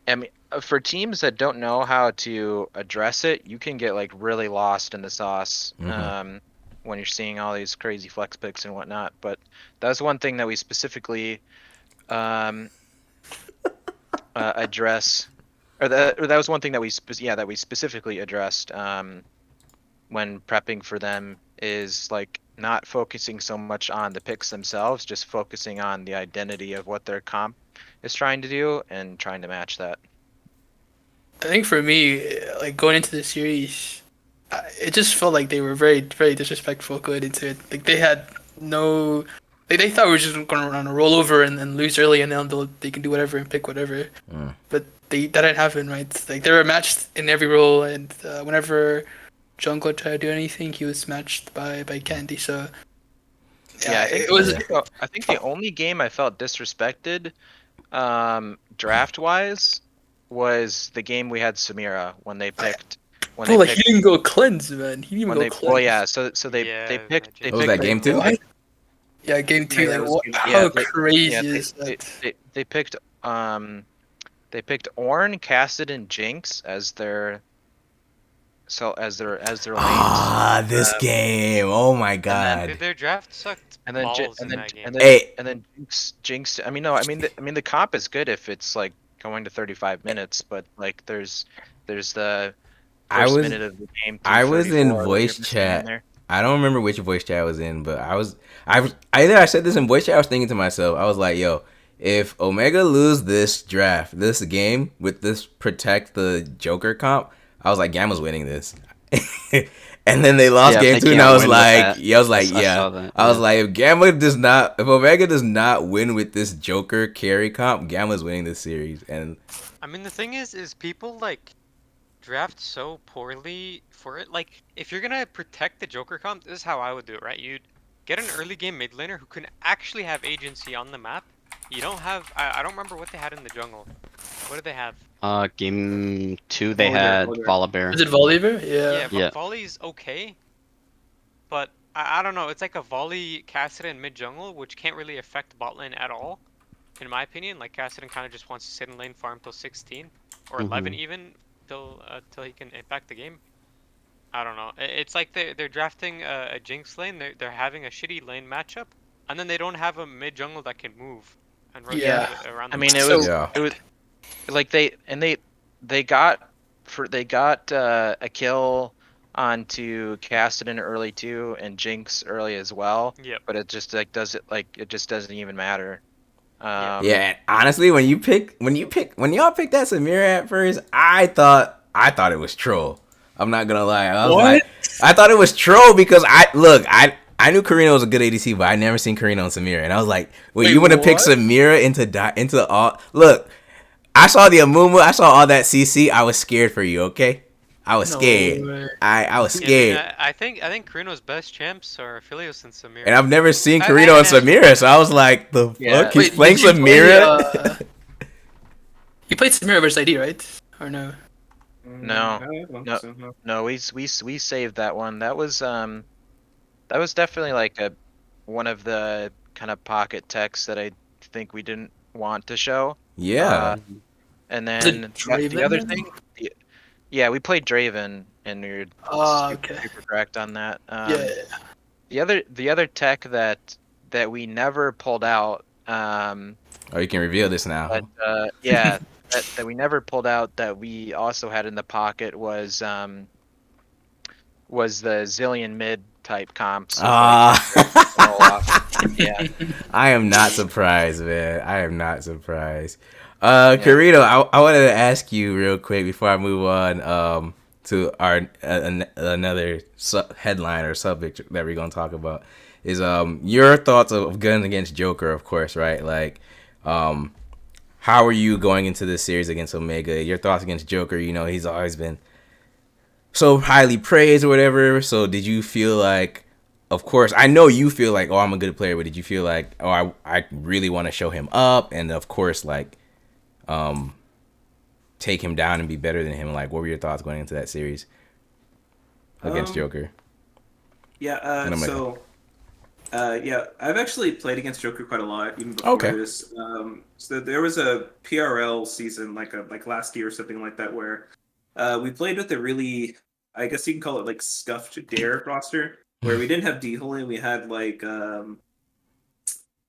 S11: I mean, for teams that don't know how to address it, you can get like really lost in the sauce when you're seeing all these crazy flex picks and whatnot. But that's one thing that we specifically address, or that was one thing that we specifically addressed when prepping for them, is like not focusing so much on the picks themselves, just focusing on the identity of what their comp is trying to do and trying to match that.
S14: I think for me, like going into the series, it just felt like they were very, very disrespectful going into it. Like they had no, they thought we were just going to run a rollover and lose early, and then they can do whatever and pick whatever. But that didn't happen, right? Like they were matched in every role, and whenever Jungler tried to do anything, he was matched by Candy. So
S11: yeah, I think the only game I felt disrespected, draft wise, was the game we had Samira when they picked.
S14: He didn't go cleanse, man. He didn't even go cleanse.
S11: Well, yeah. So they picked. They
S9: was
S11: picked
S9: that game 2?
S14: Yeah, game 2. Like, how crazy is that?
S11: They picked Ornn, Cassid, and Jinx as their lanes.
S9: Ah, this game! Oh my god!
S10: Their draft sucked.
S11: And then
S10: balls in that game.
S11: And then Jinx. I mean, the comp is good if it's like going to 35 minutes, but like there's the first minute of the game.
S9: I was in voice chat. I don't remember which voice chat I was in, but I said this in voice chat. I was thinking to myself, I was like, yo, if Omega lose this game with this protect the Joker comp, I was like, Gamma's winning this. And then they lost game 2, and I was like, if Omega does not win with this Joker carry comp, Gamma's winning this series. And
S10: I mean, the thing is people like draft so poorly for it. Like, if you're gonna protect the Joker comp, this is how I would do it, right? You'd get an early game mid laner who can actually have agency on the map. You don't have. I don't remember what they had in the jungle. What did they have?
S12: Game 2 they had Volibear.
S14: Is it Volibear? Yeah.
S10: Yeah, Volley's okay. But I don't know. It's like a Volley Kassadin in mid jungle, which can't really affect bot lane at all, in my opinion. Like Kassadin kind of just wants to sit in lane farm till 16 or 11 even till he can impact the game. I don't know. It's like they're drafting a Jinx lane. They're having a shitty lane matchup, and then they don't have a mid jungle that can move and rotate around.
S11: I mean, it was like they got a kill onto Kassadin early too, and Jinx early as well.
S10: Yep.
S11: But it just it just doesn't even matter.
S9: Yeah, honestly, when y'all picked that Samira at first, I thought it was troll. I'm not gonna lie. I thought it was troll because I knew Karina was a good ADC, but I never seen Karina on Samira, and I was like, wait you want to pick Samira into all? Look, I saw the Amumu, I saw all that CC. I was scared for you, okay? I was scared. I was scared.
S10: Yeah, I think Karina's best champs are Aphelios and Samira.
S9: And I've never seen Karina on Samira, so I was like, the fuck? He's playing Samira?
S14: You played Samira versus ID, right? Or no?
S11: No. We saved that one. That was definitely like one of the kind of pocket techs that I think we didn't want to show.
S9: Yeah.
S11: And then the other thing, we played Draven, and we were super correct on that. The other tech that we never pulled out.
S9: You can reveal this now.
S11: But, that we never pulled out that we also had in the pocket was the Zillion mid type comps.
S9: I am not surprised, man. I am not surprised. Carito, I wanted to ask you real quick before I move on to our another headline or subject that we're gonna talk about is your thoughts of Gun against Joker, of course, right? Like, how are you going into this series against Omega? Your thoughts against Joker? You know, he's always been so highly praised or whatever. So did you feel like, of course, I know you feel like, oh, I'm a good player, but did you feel like, oh, I really want to show him up, and of course, like, take him down and be better than him? Like, what were your thoughts going into that series against Joker?
S13: Yeah. I've actually played against Joker quite a lot, even before this. So there was a PRL season, like last year or something like that, where we played with a really, I guess you can call it like scuffed Dare roster, where we didn't have D-Holy, we had like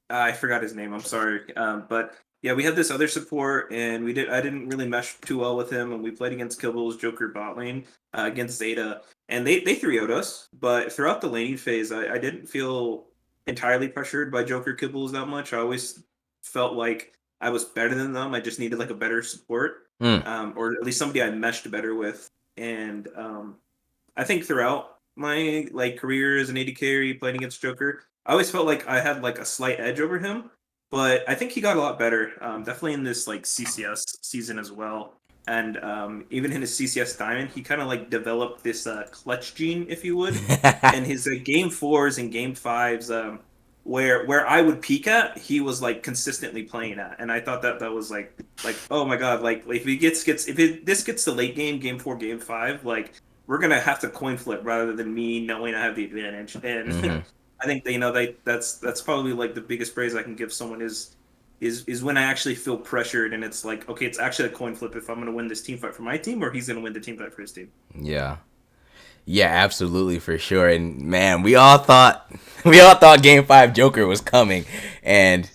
S13: I forgot his name. I'm sorry, but yeah, we had this other support, and I didn't really mesh too well with him, and we played against Kibbles, Joker bot lane, against Zeta, and they 3-0'd us. But throughout the laning phase, I didn't feel entirely pressured by Joker Kibbles that much. I always felt like I was better than them. I just needed like a better support, or at least somebody I meshed better with. And I think throughout my like career as an AD carry playing against Joker, I always felt like I had like a slight edge over him. But I think he got a lot better, definitely in this like CCS season as well. And even in his CCS Diamond, he kind of like developed this clutch gene, if you would. And his game 4s and game 5s, where I would peak at, he was like consistently playing at. And I thought that was like oh my god, like if he this gets to late game 4, game 5, like we're gonna have to coin flip rather than me knowing I have the advantage. And I think that's probably like the biggest praise I can give someone is when I actually feel pressured, and it's like, okay, it's actually a coin flip if I'm going to win this team fight for my team or he's going to win the team fight for his team. Yeah,
S9: absolutely, for sure. And man, we all thought Game 5 Joker was coming, and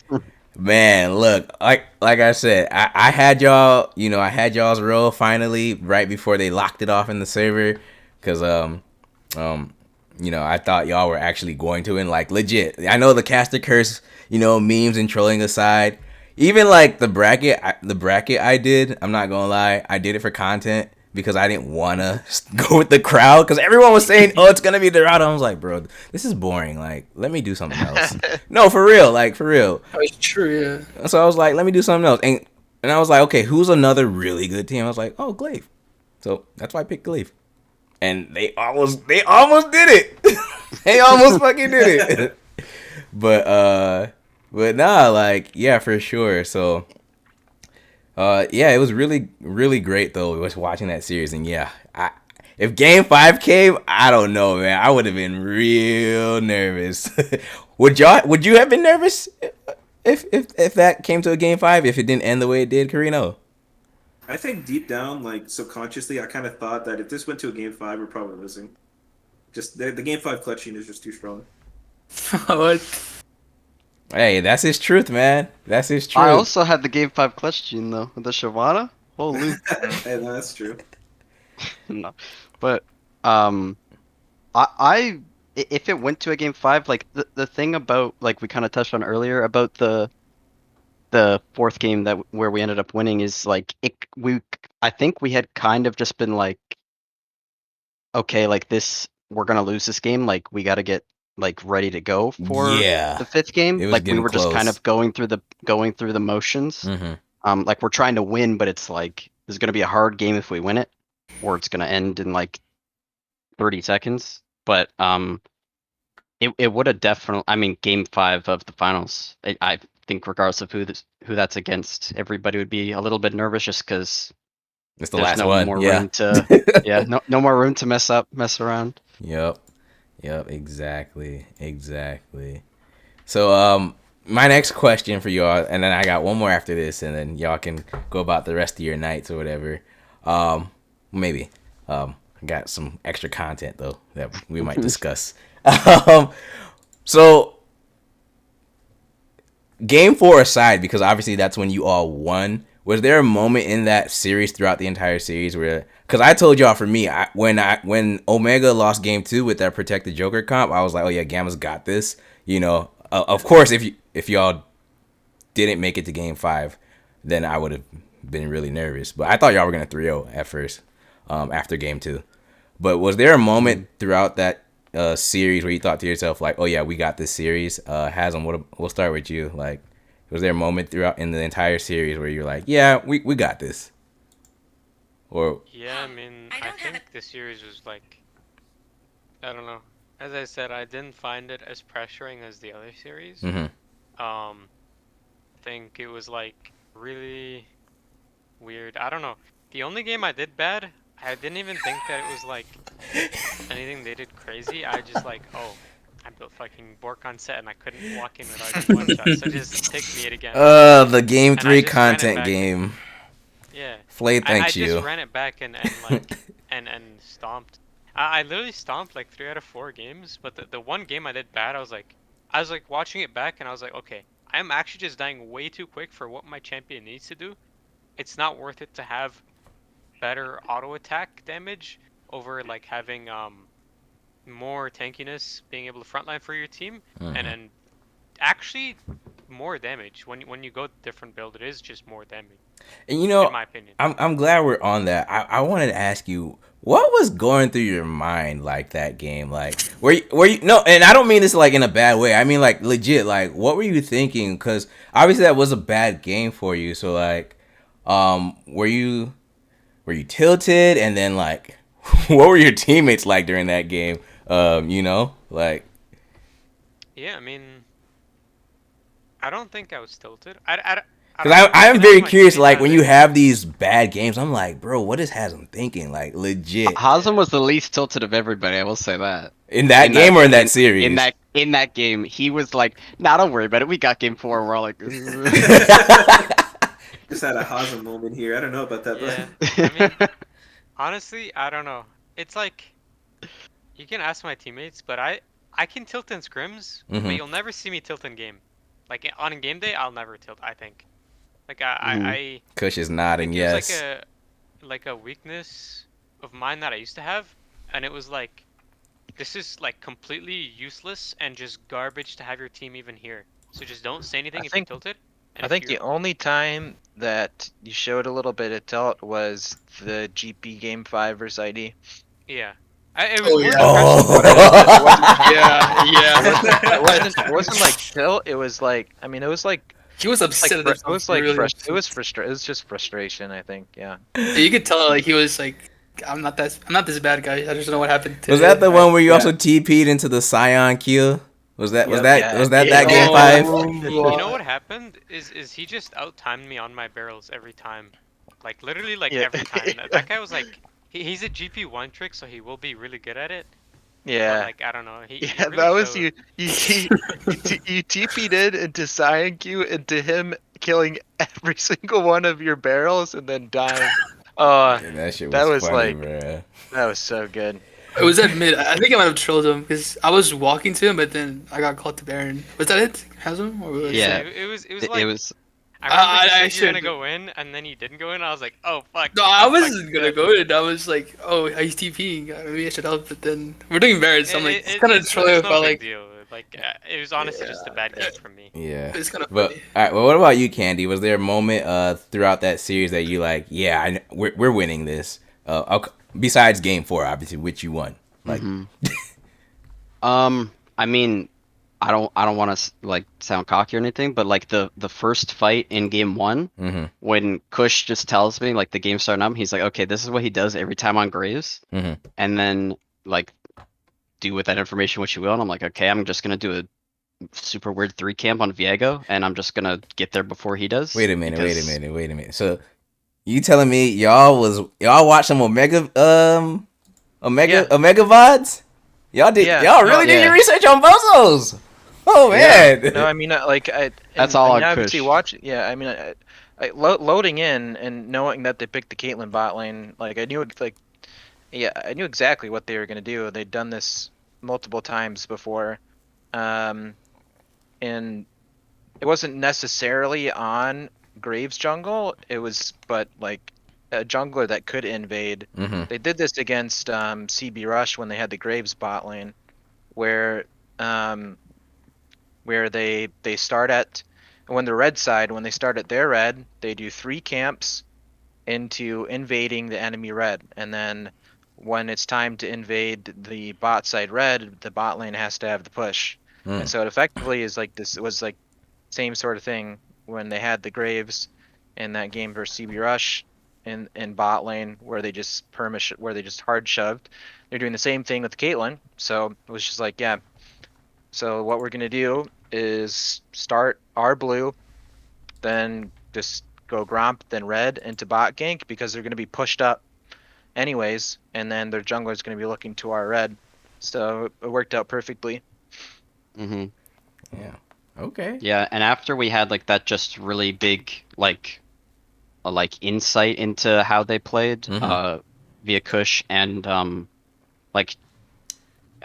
S9: man, look, like I said, I had y'all, I had y'all's role finally right before they locked it off in the server, because I thought y'all were actually going to win, like legit. I know the caster curse, memes and trolling aside, even like the bracket I did, I'm not gonna lie, I did it for content because I didn't wanna go with the crowd, because everyone was saying, oh, it's gonna be the route. I was like, bro, this is boring. Like, let me do something else. No, for real.
S14: It's true, yeah.
S9: So I was like, let me do something else, and I was like, okay, who's another really good team? I was like, oh, Glaive. So that's why I picked Glaive. And they almost did it. They almost fucking did it. But nah, like, yeah, for sure. So yeah, it was really, really great though. We was watching that series, and yeah, if Game 5 came, I don't know, man. I would have been real nervous. Would you have been nervous if that came to a Game 5, if it didn't end the way it did, Carino?
S13: I think deep down, like subconsciously, I kind of thought that if this went to a game 5, we're probably losing. Just the game 5 clutching is just too strong.
S14: What?
S9: Hey, that's his truth, man. That's his truth.
S12: I also had the game 5 clutch gene though, the Shyvana. Holy.
S13: Hey, no, that's true.
S12: No, but if it went to a game 5, like the thing about, like we kind of touched on earlier about the fourth game where we ended up winning is like I think we had kind of just been like, okay, like we're gonna lose this game, like we got to get like ready to go for the 5th game. Like we were just kind of going through the motions. Like we're trying to win, but it's like this is gonna be a hard game if we win it, or it's gonna end in like 30 seconds. But it would have definitely, I mean, game 5 of the finals, I think regardless of who that's against, everybody would be a little bit nervous just because
S9: it's the last one.
S12: No more room to mess around.
S9: Yep, exactly. So my next question for y'all, and then I got one more after this, and then y'all can go about the rest of your nights or whatever. Maybe I got some extra content though that we might discuss. So Game 4 aside, because obviously that's when you all won, was there a moment in that series throughout the entire series where, because I told y'all, for me, when Omega lost Game 2 with that protected Joker comp, I was like, oh yeah, Gamma's got this. Of course, if y'all didn't make it to Game 5, then I would have been really nervous. But I thought y'all were gonna 3-0 at first, after Game 2. But was there a moment throughout that series where you thought to yourself like, oh yeah, we got this series? Hasm, we'll start with you. Like, Was there a moment throughout in the entire series where you're like, yeah, we got this? Or
S10: Yeah, I mean, I think the series was like, I don't know. As I said, I didn't find it as pressuring as the other series. I think it was like really weird. I don't know. The only game I did bad, I didn't even think that it was like anything they did crazy. I just like, oh, I built fucking Borkon set and I couldn't walk in without getting one shot, so just take me it again.
S9: the game 3 content game.
S10: Yeah.
S9: Flay thanks
S10: I
S9: you.
S10: just ran it back and like and stomped. I literally stomped like 3 out of 4 games, but the one game I did bad, I was like watching it back and I was like, okay, I'm actually just dying way too quick for what my champion needs to do. It's not worth it to have better auto attack damage over like having more tankiness, being able to frontline for your team, and actually more damage when you go different build. It is just more damage.
S9: And you know,
S10: in my opinion,
S9: I'm glad we're on that. I wanted to ask you, what was going through your mind like that game? Like, were you no? And I don't mean this like in a bad way. I mean like legit. Like, what were you thinking? Because obviously that was a bad game for you. So like, were you tilted? And then like, what were your teammates like during that game? You know, like.
S10: Yeah, I mean, I don't think I was tilted.
S9: Because I'm very curious, like, when you have these bad games, I'm like, bro, what is Hasm thinking? Like, legit.
S12: Hasm was the least tilted of everybody, I will say that.
S9: In that game or in that series?
S12: In that game, he was like, nah, don't worry about it, we got game 4, and we're all like...
S13: Just had a Hasm moment here, I don't know about that,
S10: yeah.
S13: but...
S10: I mean, honestly, I don't know. It's like, you can ask my teammates, but I can tilt in scrims, but you'll never see me tilt in game. Like, on game day, I'll never tilt, I think. Like I
S9: Kush is nodding yes.
S10: It was like a weakness of mine that I used to have, and it was like, this is like completely useless and just garbage to have your team even here. So just don't say anything if you're tilted.
S11: I think the only time that you showed a little bit of tilt was the GP Game 5 versus ID.
S10: Yeah. It was
S11: It wasn't like tilt. It was like, I mean, it was like.
S14: He was upset.
S11: It was like it was frustrated. It was just frustration, I think. Yeah.
S14: You could tell like he was like, I'm not this bad guy. I just don't know what happened.
S9: Was that the one where you also TP'd into the Scion Q? Was that game 5?
S10: You know what happened is he just out-timed me on my barrels every time, like literally like every time. That guy was like, he's a GP one trick, so he will be really good at it.
S11: Yeah.
S10: But, like, I don't know. He really
S11: that was you TP'd in into Cyan Q into him killing every single one of your barrels and then dying.
S9: That shit was funny,
S11: like,
S9: bro.
S11: That was so good.
S14: It was at mid. I think I might have trolled him because I was walking to him, but then I got called to Baron. Was that it? Hasm? Or was
S10: it was like.
S12: It was.
S10: I remember you were gonna go in, and then you didn't go in. I was like, oh fuck.
S14: No, I wasn't gonna go in. I was like, oh, he's TPing. Maybe I should help. But then we're doing Baron, so I'm like, it's kind of trolling about like.
S10: Deal. Like it was honestly just a bad game for me.
S9: Yeah.
S14: It's kind of
S9: funny. All right. Well, what about you, Candy? Was there a moment throughout that series that you like? Yeah, we're winning this. Besides game 4, obviously, which you won. Like.
S12: I mean. I don't want to like sound cocky or anything, but like the first fight in game 1, when Kush just tells me like the game's starting up, he's like, okay, this is what he does every time on Graves, and then like do with that information what you will, and I'm like, okay, I'm just gonna do a super weird 3 camp on Viego, and I'm just gonna get there before he does.
S9: Wait a minute. So you telling me y'all watched some Omega VODs? Y'all really did your research on Bozos. Oh man!
S11: Yeah. No, I mean,
S12: that's all I
S11: obviously watch. Yeah, I mean, loading in and knowing that they picked the Caitlyn bot lane, like I knew exactly what they were gonna do. They'd done this multiple times before, and it wasn't necessarily on Graves jungle. It was, but like a jungler that could invade. They did this against CB Rush when they had the Graves bot lane, where they start at, when the red side, when they start at their red, they do 3 camps into invading the enemy red, and then when it's time to invade the bot side red, the bot lane has to have the push. And so it effectively is like this. It was like same sort of thing when they had the Graves in that game versus CB Rush in bot lane where they just where they just hard shoved. They're doing the same thing with Caitlyn. So it was just like, yeah. So what we're gonna do is start our blue, then just go Gromp, then red into bot gank because they're gonna be pushed up anyways, and then their jungler is gonna be looking to our red. So it worked out perfectly.
S12: Mhm.
S9: Yeah. Okay.
S12: Yeah, and after we had like that just really big like insight into how they played via Kush and like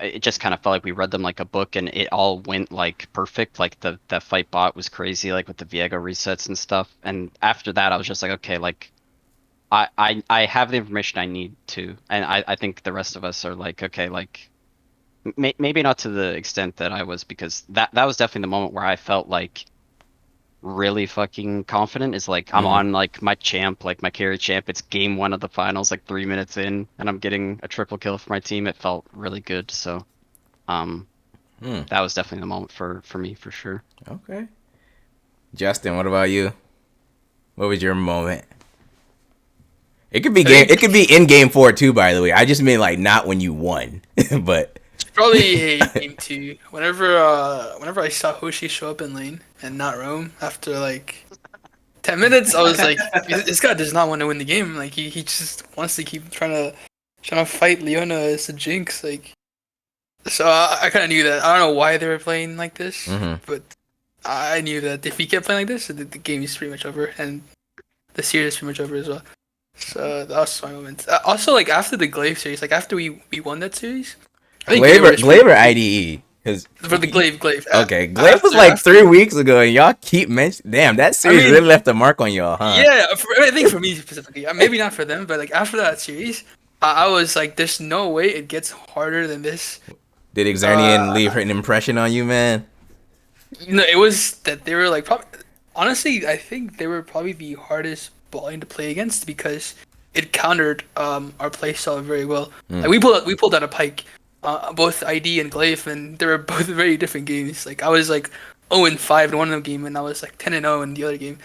S12: it just kind of felt like we read them like a book and it all went like perfect. Like the fight bot was crazy, like with the Viego resets and stuff. And after that I was just like, okay, like I have the information I need to, and I think the rest of us are like, okay, like maybe not to the extent that I was, because that was definitely the moment where I felt like really fucking confident. Is like I'm on like my champ, like my carry champ. It's game 1 of the finals, like 3 minutes in, and I'm getting a triple kill for my team. It felt really good. So, that was definitely the moment for me for sure.
S9: Okay. Justin, what about you? What was your moment? It could be game. It could be in game 4 too. By the way, I just mean like not when you won, but.
S14: It's probably game 2. Whenever I saw Hoshi show up in lane and not roam after like 10 minutes, I was like, this guy does not want to win the game. Like he just wants to keep trying to fight Leona as a jinx. Like, so I kind of knew that. I don't know why they were playing like this, but I knew that if he kept playing like this, the game is pretty much over, and the series is pretty much over as well. So that was my moment. Also, like after the Glaive series, like after we won that series, I think
S9: Glaive or IDE?
S14: For the Glaive.
S9: Okay, Glaive was like 3 weeks ago, and y'all keep mentioning. Damn, that series really left a mark on y'all, huh?
S14: Yeah, I think for me specifically, maybe not for them, but like after that series, I was like, "There's no way it gets harder than this."
S9: Did Xernean leave an impression on you, man?
S14: No, it was that they were like probably. Honestly, I think they were probably the hardest bowling to play against because it countered our playstyle very well. Like we pulled out a Pike. Both ID and Glaive, and they were both very different games. Like I was like 0-5 in one of them game, and I was like 10-0 in the other game.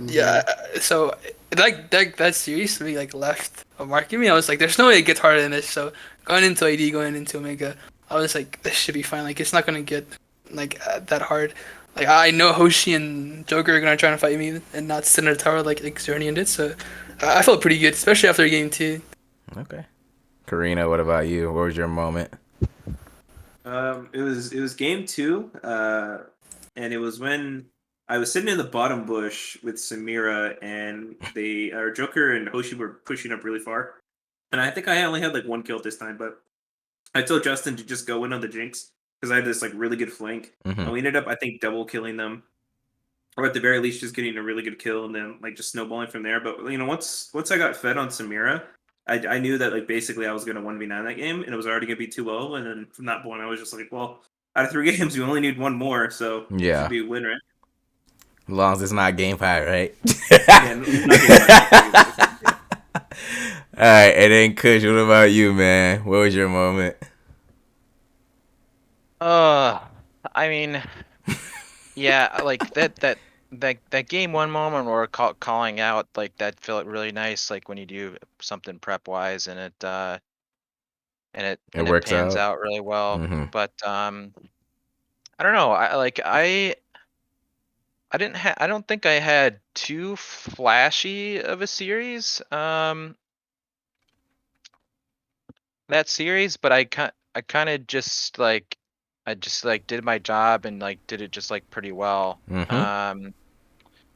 S14: Yeah, so like that series really like left a mark in me. I was like, there's no way it gets harder than this. So going into ID, going into Omega, I was like, this should be fine. Like it's not gonna get like that hard. Like I know Hoshi and Joker are gonna try to fight me and not sit in a tower like Xernean did. So I felt pretty good, especially after game 2.
S9: Okay. Karina, what about you? What was your moment?
S13: It was game 2, and it was when I was sitting in the bottom bush with Samira, and our Joker and Hoshi were pushing up really far, and I think I only had like 1 kill this time, but I told Justin to just go in on the Jinx because I had this like really good flank, and we ended up I think double killing them, or at the very least just getting a really good kill, and then like just snowballing from there. But once I got fed on Samira, I knew that like basically I was gonna 1v9 that game, and it was already gonna be 2-0, and then from that point I was just like, well, out of 3 games we only need 1 more, so it should be a win, right?
S9: As long as it's not game 5, right? All right, and then Kush, what about you, man? What was your moment?
S11: I mean, yeah, like that game 1 moment where we're calling out, like that felt really nice, like when you do something prep wise and it
S9: works
S11: pans
S9: out.
S11: out really well. But I don't know. I don't think I had too flashy of a series. That series, but I kind of just like did my job and like did it just like pretty well.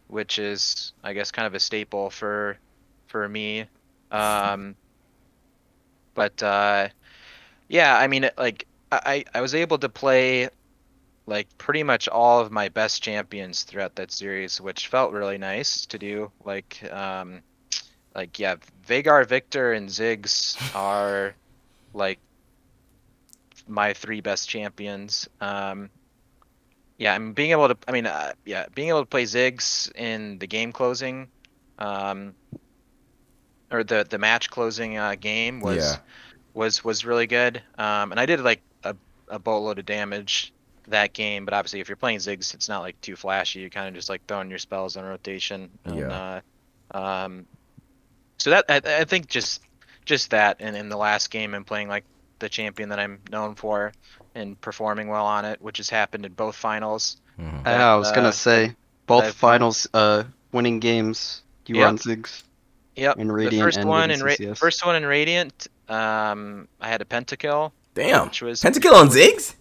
S11: Which is I guess kind of a staple for me. But yeah, I mean like I was able to play like pretty much all of my best champions throughout that series, which felt really nice to do. Like yeah, Veigar, Victor, and Ziggs are like my 3 best champions. Yeah, I'm being able to. I mean, yeah, being able to play Ziggs in the game closing, or the match closing game was really good. And I did like a boatload of damage that game. But obviously, if you're playing Ziggs, it's not like too flashy. You're kind of just like throwing your spells on rotation. And, so that I think just that, and in the last game and playing like the champion that I'm known for and performing well on it, which has happened in both finals.
S12: I was gonna say both finals, winning games. You were on Ziggs.
S11: Yep.
S12: In
S11: The
S12: Radiant
S11: first
S12: and
S11: one
S12: maybe CCS.
S11: first one in Radiant, I had a pentakill.
S9: Damn.
S11: Which was
S9: Pentakill on Ziggs?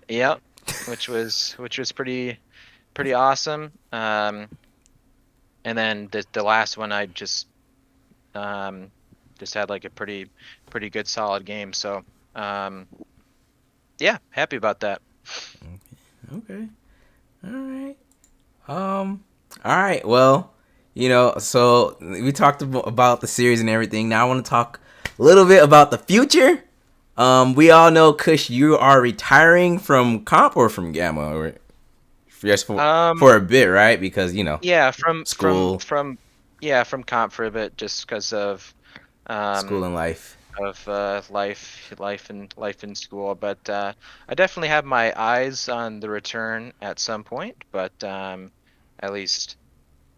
S11: Yep. which was pretty awesome. And then the last one I just had like a pretty good solid game. So yeah, happy about that.
S9: Okay. All right. Well, so we talked about the series and everything. Now I want to talk a little bit about the future. We all know, Kush, you are retiring from comp or from Gamma, or just for a bit, right? Because
S11: yeah, from
S9: school,
S11: from comp for a bit, just because of
S9: school and life.
S11: Of life in school. But I definitely have my eyes on the return at some point. But at least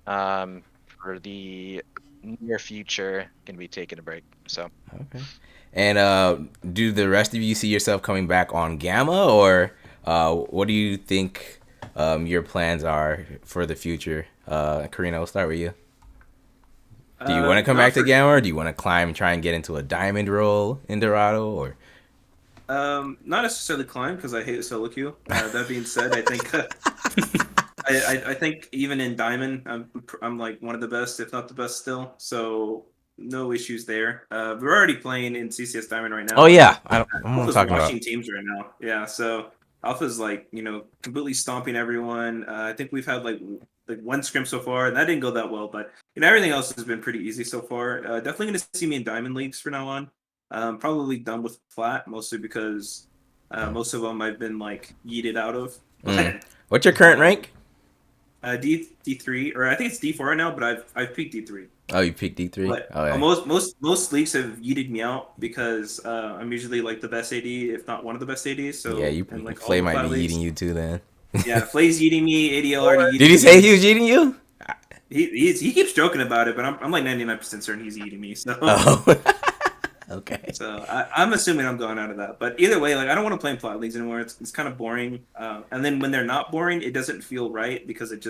S11: for the near future, gonna be taking a break. So
S9: okay. And do the rest of you see yourself coming back on Gamma, or what do you think your plans are for the future? Karina, we'll start with you. Do you want to come back to Gamma, or do you want to climb and try and get into a diamond role in Dorado, or?
S13: Not necessarily climb, because I hate solo queue. That being said, I think I think even in diamond, I'm like one of the best, if not the best still. So no issues there. We're already playing in CCS Diamond right now.
S9: Oh yeah, I'm talking
S13: watching
S9: about
S13: teams right now. Yeah, so Alpha's like completely stomping everyone. I think we've had like one scrim so far, and that didn't go that well, but everything else has been pretty easy so far. Definitely gonna see me in diamond leagues from now on. Probably done with flat, mostly because most of them I've been like yeeted out of.
S9: What's your current rank?
S13: D3, or I think it's D4 right now, but I've peaked D3.
S9: Oh, you peaked D3.
S13: But
S9: oh, yeah.
S13: most leagues have yeeted me out because I'm usually like the best AD, if not one of the best ADs. So
S9: yeah,
S13: like
S9: Flay might be eating you too then.
S13: Yeah, Flay's eating me. ADL already.
S9: Did he say he was eating you?
S13: He keeps joking about it, but I'm like 99% certain he's eating me. So.
S9: Oh. Okay.
S13: So I'm assuming I'm going out of that. But either way, like I don't want to play in flat leagues anymore. It's kind of boring. And then when they're not boring, it doesn't feel right because it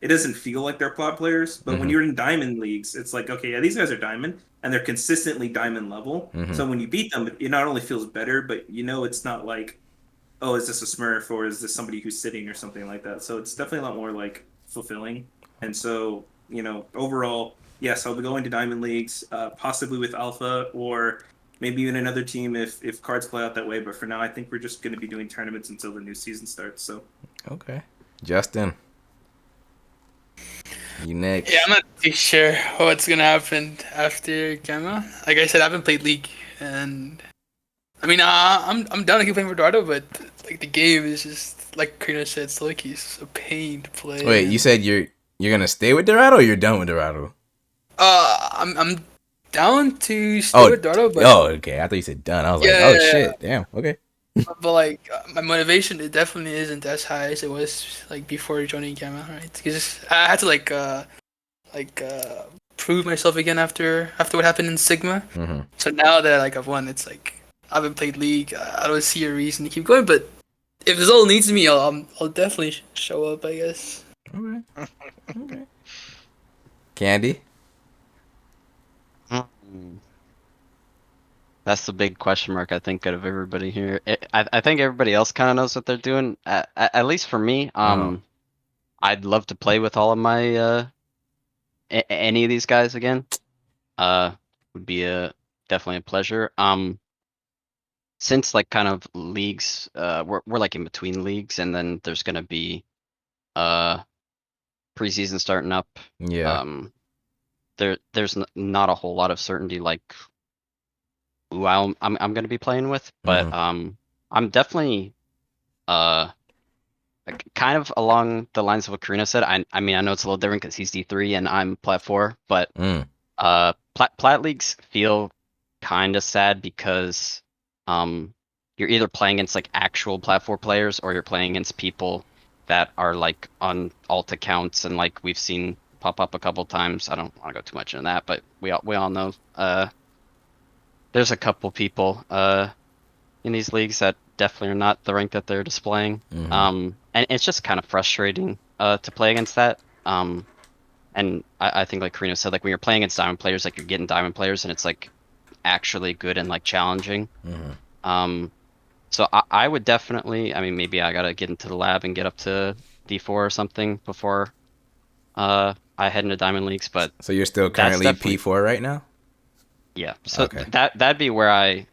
S13: doesn't feel like they're plot players. But when you're in diamond leagues, it's like, okay, yeah, these guys are diamond and they're consistently diamond level. So when you beat them, it not only feels better, but it's not like, oh, is this a Smurf or is this somebody who's sitting or something like that. So it's definitely a lot more like fulfilling. And so, overall, yes, I'll be going to diamond leagues, possibly with Alpha or maybe even another team if cards play out that way. But for now, I think we're just going to be doing tournaments until the new season starts. So.
S9: Okay. Justin. You next.
S14: Yeah, I'm not too sure what's gonna happen after Gamma. Like I said, I haven't played League, and I mean, I'm down to keep playing for Dorado, but like the game is just like Karina said, Sliky's a pain to play.
S9: Wait, you said you're gonna stay with Dorado, or you're done with Dorado?
S14: I'm down to stay with Dorado, but
S9: okay. I thought you said done. I was like, shit, damn, okay.
S14: But like my motivation, it definitely isn't as high as it was like before joining Gamma, right? Because I had to prove myself again after what happened in Sigma. So now that like I've won, it's like I haven't played League. I don't see a reason to keep going. But if this all needs me, I'll definitely show up, I guess.
S9: Okay. Okay. Candy.
S12: That's the big question mark, I think, out of everybody here. I think everybody else kind of knows what they're doing. At least for me, I'd love to play with all of my any of these guys again. Would be definitely a pleasure. Since like kind of leagues, we're like in between leagues, and then there's gonna be preseason starting up.
S9: Yeah.
S12: There's not a whole lot of certainty like who I'm gonna be playing with, but I'm definitely kind of along the lines of what Karina said. I mean I know it's a little different because he's D3 and I'm Plat 4, but Plat leagues feel kind of sad because you're either playing against like actual platform players or you're playing against people that are like on alt accounts, and like we've seen pop up a couple times. I don't want to go too much into that, but we all know there's a couple people in these leagues that definitely are not the rank that they're displaying. And it's just kind of frustrating to play against that. And I think like Karina said, like when you're playing against diamond players, like you're getting diamond players and it's like actually good and like challenging. So I would definitely, I mean, maybe I gotta get into the lab and get up to D4 or something before I head into diamond leagues. But
S9: so you're still currently P4 right now?
S12: Yeah. So that'd be where I'd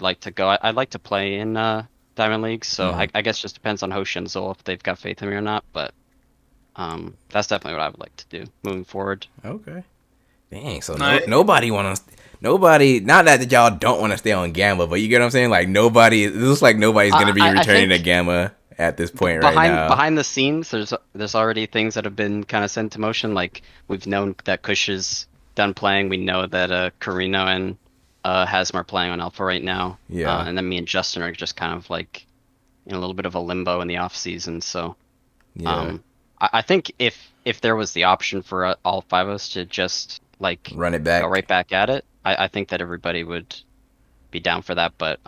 S12: like to go. I'd like to play in diamond leagues. So I guess just depends on Hoshi and Zol if they've got faith in me or not. But that's definitely what I would like to do moving forward.
S9: Okay. Dang. So nobody not that y'all don't want to stay on Gamma, but you get what I'm saying? Like it looks like nobody's gonna be returning to Gamma at this point right now.
S12: Behind the scenes, there's already things that have been kind of set into motion. Like we've known that Kush is done playing. We know that Karina and Hasm are playing on Alpha right now.
S9: Yeah.
S12: And then me and Justin are just kind of like in a little bit of a limbo in the off season. So I think if there was the option for all 5 of us to just like
S9: run it back,
S12: go right back at it, I think that everybody would be down for that. But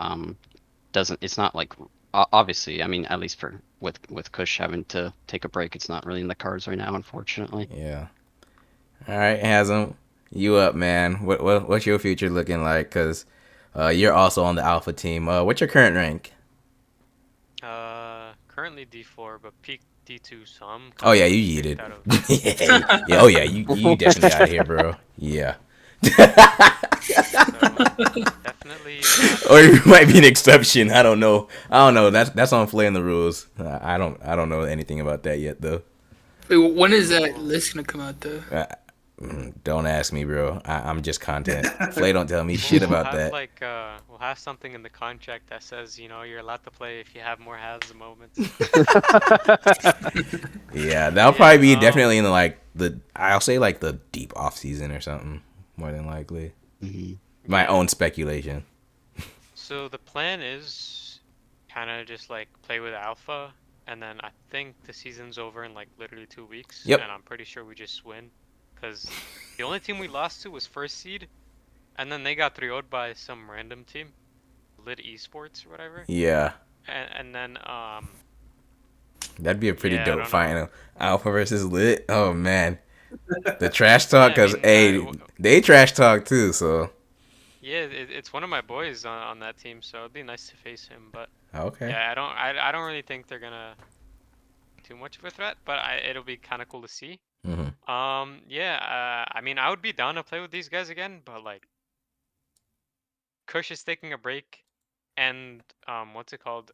S12: it's not like obviously, I mean, at least with Kush having to take a break, it's not really in the cards right now, unfortunately.
S9: Yeah. All right, Hasm, you up, man? What's your future looking like? Because you're also on the Alpha team. What's your current rank?
S10: Currently D4, but peak D2, so I'm.
S9: Oh yeah, you yeeted. Yeah. Oh yeah, you definitely out of here, bro. Yeah.
S10: Definitely.
S9: Or you might be an exception. I don't know. That's on playing the rules. I don't know anything about that yet though.
S14: Wait, when is that list gonna come out though?
S9: Don't ask me, bro. I'm just content. Flay don't tell me shit about that.
S10: We'll have something in the contract that says, you're allowed to play if you have more halves moments.
S9: Yeah, that'll probably be definitely in I'll say like the deep off season or something, more than likely. My own speculation.
S10: So the plan is kind of just like play with Alpha, and then I think the season's over in like literally 2 weeks.
S9: Yep.
S10: And I'm pretty sure we just win. Because the only team we lost to was first seed, and then they got 3-0'd by some random team, Lit Esports or whatever.
S9: Yeah.
S10: And then
S9: that'd be a pretty dope final. Alpha versus Lit. Oh man, the trash talk, cause they trash talk too. So.
S10: Yeah, it's one of my boys on that team, so it'd be nice to face him. But
S9: okay.
S10: Yeah, I don't really think they're gonna too much of a threat, but it'll be kind of cool to see. I mean, I would be down to play with these guys again, but like, Kush is taking a break, and what's it called?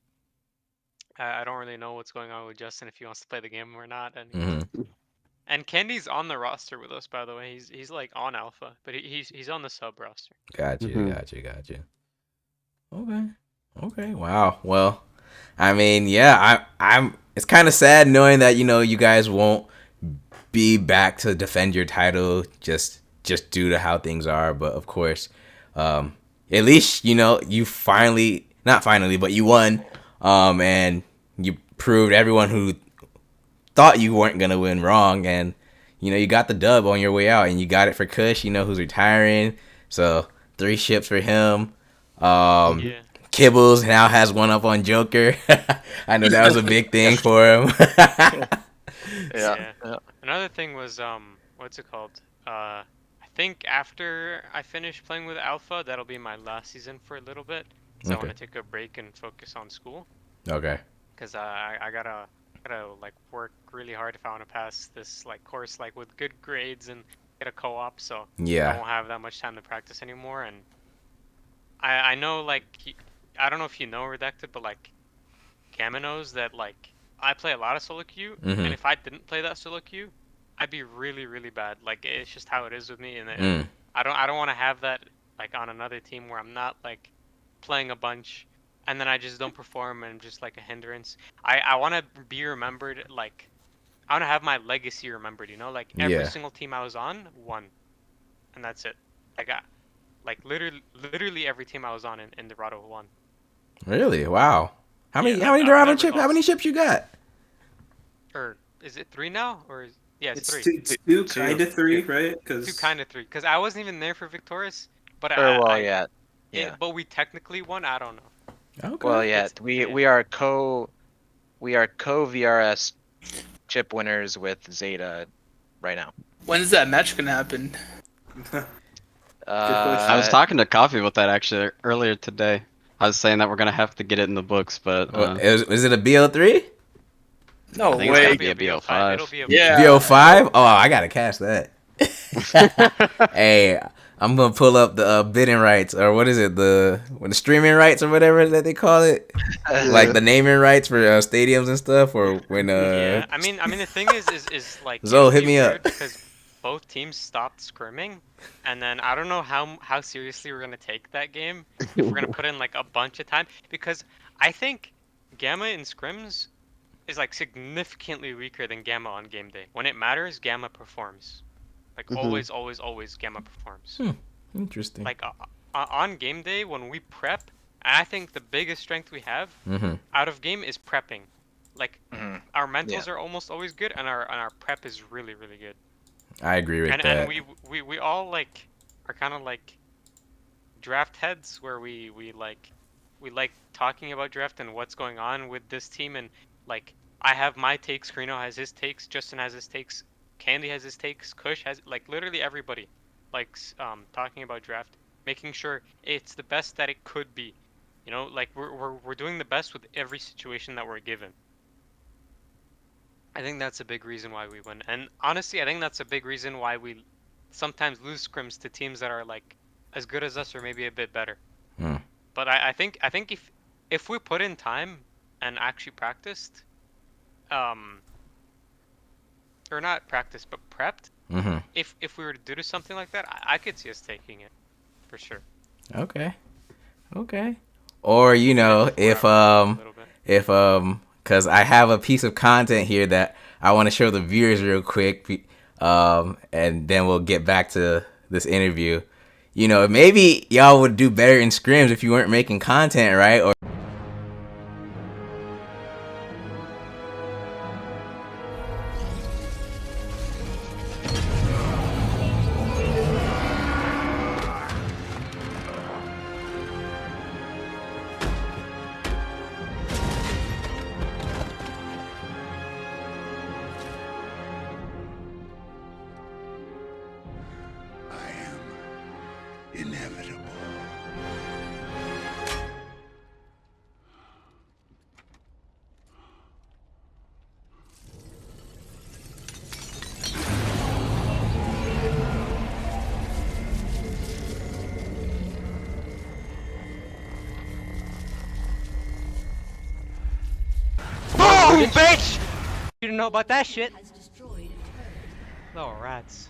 S10: I don't really know what's going on with Justin, if he wants to play the game or not. And Candy's on the roster with us, by the way. He's like on Alpha, but he's on the sub roster.
S9: Gotcha. Okay. Wow. Well, I mean, yeah, I'm. It's kind of sad knowing that you guys won't be back to defend your title just due to how things are. But of course, at least you finally, not finally, but you won, and you proved everyone who thought you weren't gonna win wrong, and you got the dub on your way out, and you got it for Kush, who's retiring. So 3 ships for him. Kibbles now has 1 up on Joker. I know that was a big thing for him.
S10: Yeah. Another thing was what's it called? I think after I finish playing with Alpha, that'll be my last season for a little bit. So I want to take a break and focus on school.
S9: Okay.
S10: Because I gotta like work really hard if I want to pass this like course like with good grades and get a co-op. So
S9: yeah,
S10: I won't have that much time to practice anymore. And I know like I don't know if you know Redacted, but like Gamma knows that like I play a lot of solo queue, and if I didn't play that solo queue, I'd be really, really bad. Like it's just how it is with me, and I don't want to have that like on another team where I'm not like playing a bunch, and then I just don't perform and I'm just like a hindrance. I want to be remembered like I want to have my legacy remembered. Like every single team I was on won, and that's it. Like literally every team I was on in Dorado won.
S9: Really? Wow. How many
S10: I've
S9: Dorado
S10: never
S9: chips? How
S10: lost.
S9: many chips you got?
S10: Or is it 3 now? Or it's
S13: It's
S10: 3.
S13: two kind of 3, right?
S10: Two
S13: Because
S10: kind of 3. Because I wasn't even there for Victorious, but
S11: Yeah.
S10: but we technically won. I don't know.
S9: Okay.
S11: Well, yeah, we are co VRS chip winners with Zeta right now.
S14: When's that match gonna happen?
S12: I was talking to Coffee about that actually earlier today. I was saying that we're gonna have to get it in the books, but
S9: Is it a BO3?
S14: No
S12: I think
S14: way.
S12: it's gotta be a BO5.
S10: It'll be a
S14: Yeah.
S9: BO5? Oh, I gotta catch that. Hey, I'm gonna pull up the bidding rights, or what is it, the streaming rights or whatever that they call it, like the naming rights for stadiums and stuff, or when
S10: Yeah, I mean the thing is like
S9: Zoe,
S10: it'll
S9: hit
S10: be
S9: me up.
S10: weird because both teams stopped scrimming, and then I don't know how seriously we're gonna take that game if we're gonna put in like a bunch of time, because I think Gamma in scrims is like significantly weaker than Gamma on game day. When it matters, Gamma performs. Like always Gamma performs.
S9: Interesting.
S10: Like on game day when we prep, and I think the biggest strength we have out of game is prepping. Like our mentals are almost always good, and our prep is really good.
S9: I agree with that.
S10: And we all like are kind of like draft heads, where we like talking about draft and what's going on with this team, and like I have my takes, Carino has his takes, Justin has his takes, Candy has his takes, Kush has, like literally everybody likes talking about draft, making sure it's the best that it could be. You know, like we're doing the best with every situation that we're given. I think that's a big reason why we win. And honestly, I think that's a big reason why we sometimes lose scrims to teams that are like as good as us or maybe a bit better. But I think if we put in time and actually practiced, or not practiced but prepped, if we were to do something like that, I could see us taking it for sure.
S9: Okay. Or if because I have a piece of content here that I want to show the viewers real quick, and then we'll get back to this interview. You know, maybe y'all would do better in scrims if you weren't making content, right? Or
S2: Inevitable.
S10: Boom, bitch! You didn't know about that shit. Oh, rats.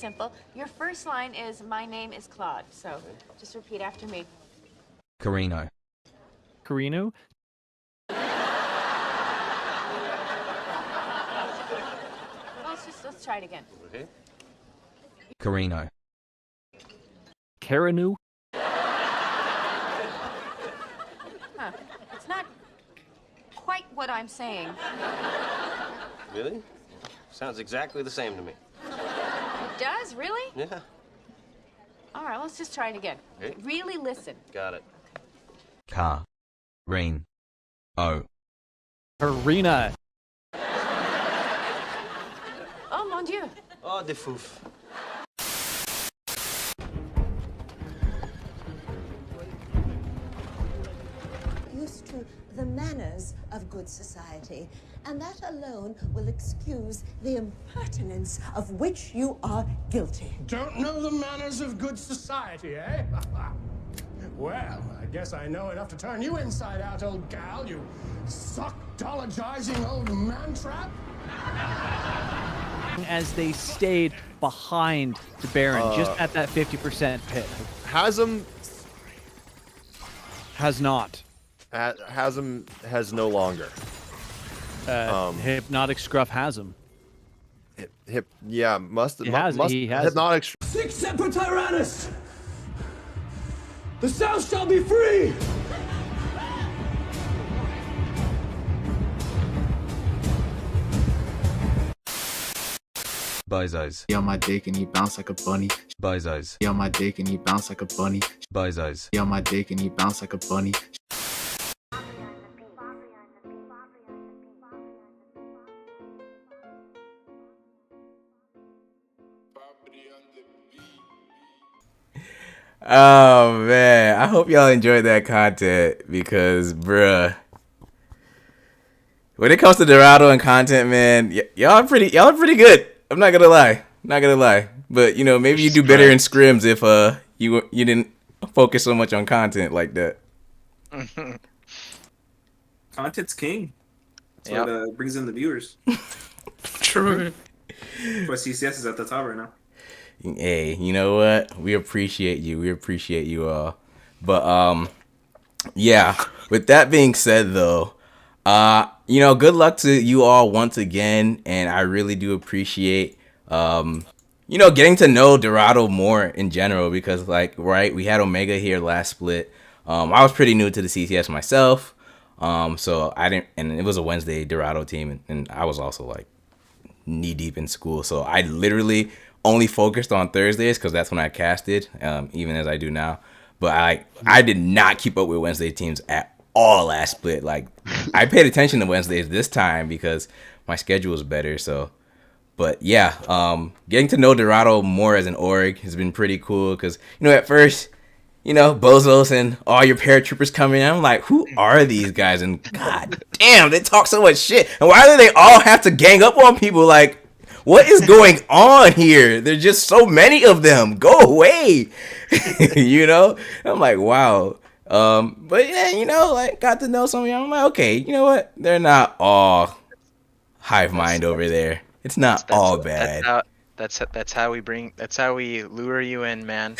S15: simple. Your first line is, my name is Claude. So just repeat after me.
S16: Carino.
S17: Carino?
S15: Let's try it again.
S16: Carino.
S17: Carinu?
S15: Huh. It's not quite what I'm saying.
S18: Really? Sounds exactly the same to me.
S15: It does? Really?
S18: Yeah.
S15: All right, let's just try it again.
S18: Okay.
S15: Really listen.
S18: Got it.
S16: Car. Green. O.
S17: Arena.
S15: Oh, mon Dieu.
S18: Oh, de fouf.
S19: Used to the manners of good society, and that alone will excuse the impertinence of which you are guilty.
S20: Don't know the manners of good society, eh? Well, I guess I know enough to turn you inside out, old gal, you sock-dologizing old man-trap.
S17: As they stayed behind the Baron, just at that 50% pit.
S21: Hasm
S17: has not.
S21: Hasm has no longer.
S17: Hypnotic Scruff has him.
S21: Yeah, must
S17: he has
S21: Hypnotic.
S20: Six Semper Tyrannus! The South shall be free!
S16: Bozos.
S22: He on my dick and he bounce like a bunny.
S16: Bozos.
S22: He on my dick and he bounce like a bunny.
S16: Bozos.
S22: He on my dick and he bounce like a bunny.
S9: Oh man, I hope y'all enjoyed that content because, bruh, when it comes to Dorado and content, man, y'all are pretty good. I'm not gonna lie, but you know, maybe you do better in scrims if you didn't focus so much on content like that.
S13: Content's king. That's
S11: Yep.
S13: what brings in the viewers.
S14: True.
S13: That's why CCS is at the top right now.
S9: Hey, you know what? We appreciate you. We appreciate you all. But yeah. With that being said, though, you know, good luck to you all once again, and I really do appreciate you know, getting to know Dorado more in general because, like, right, we had Omega here last split. I was pretty new to the CCS myself, so I didn't, and it was a Wednesday Dorado team, and I was also like knee deep in school, so I literally only focused on Thursdays because that's when I casted, even as I do now. But I did not keep up with Wednesday teams at all last split. Like, I paid attention to Wednesdays this time because my schedule was better. So, but yeah, getting to know Dorado more as an org has been pretty cool because, you know, at first, you know, Bozos and all your paratroopers coming in, I'm like, who are these guys? And god damn, they talk so much shit. And why do they all have to gang up on people? Like, what is going on here? There's just so many of them. Go away. You know? I'm like, wow. But yeah, you know, like, got to know some of y'all. I'm like, okay, you know what? They're not all hive mind over there. It's not all bad.
S11: That's how we lure you in, man.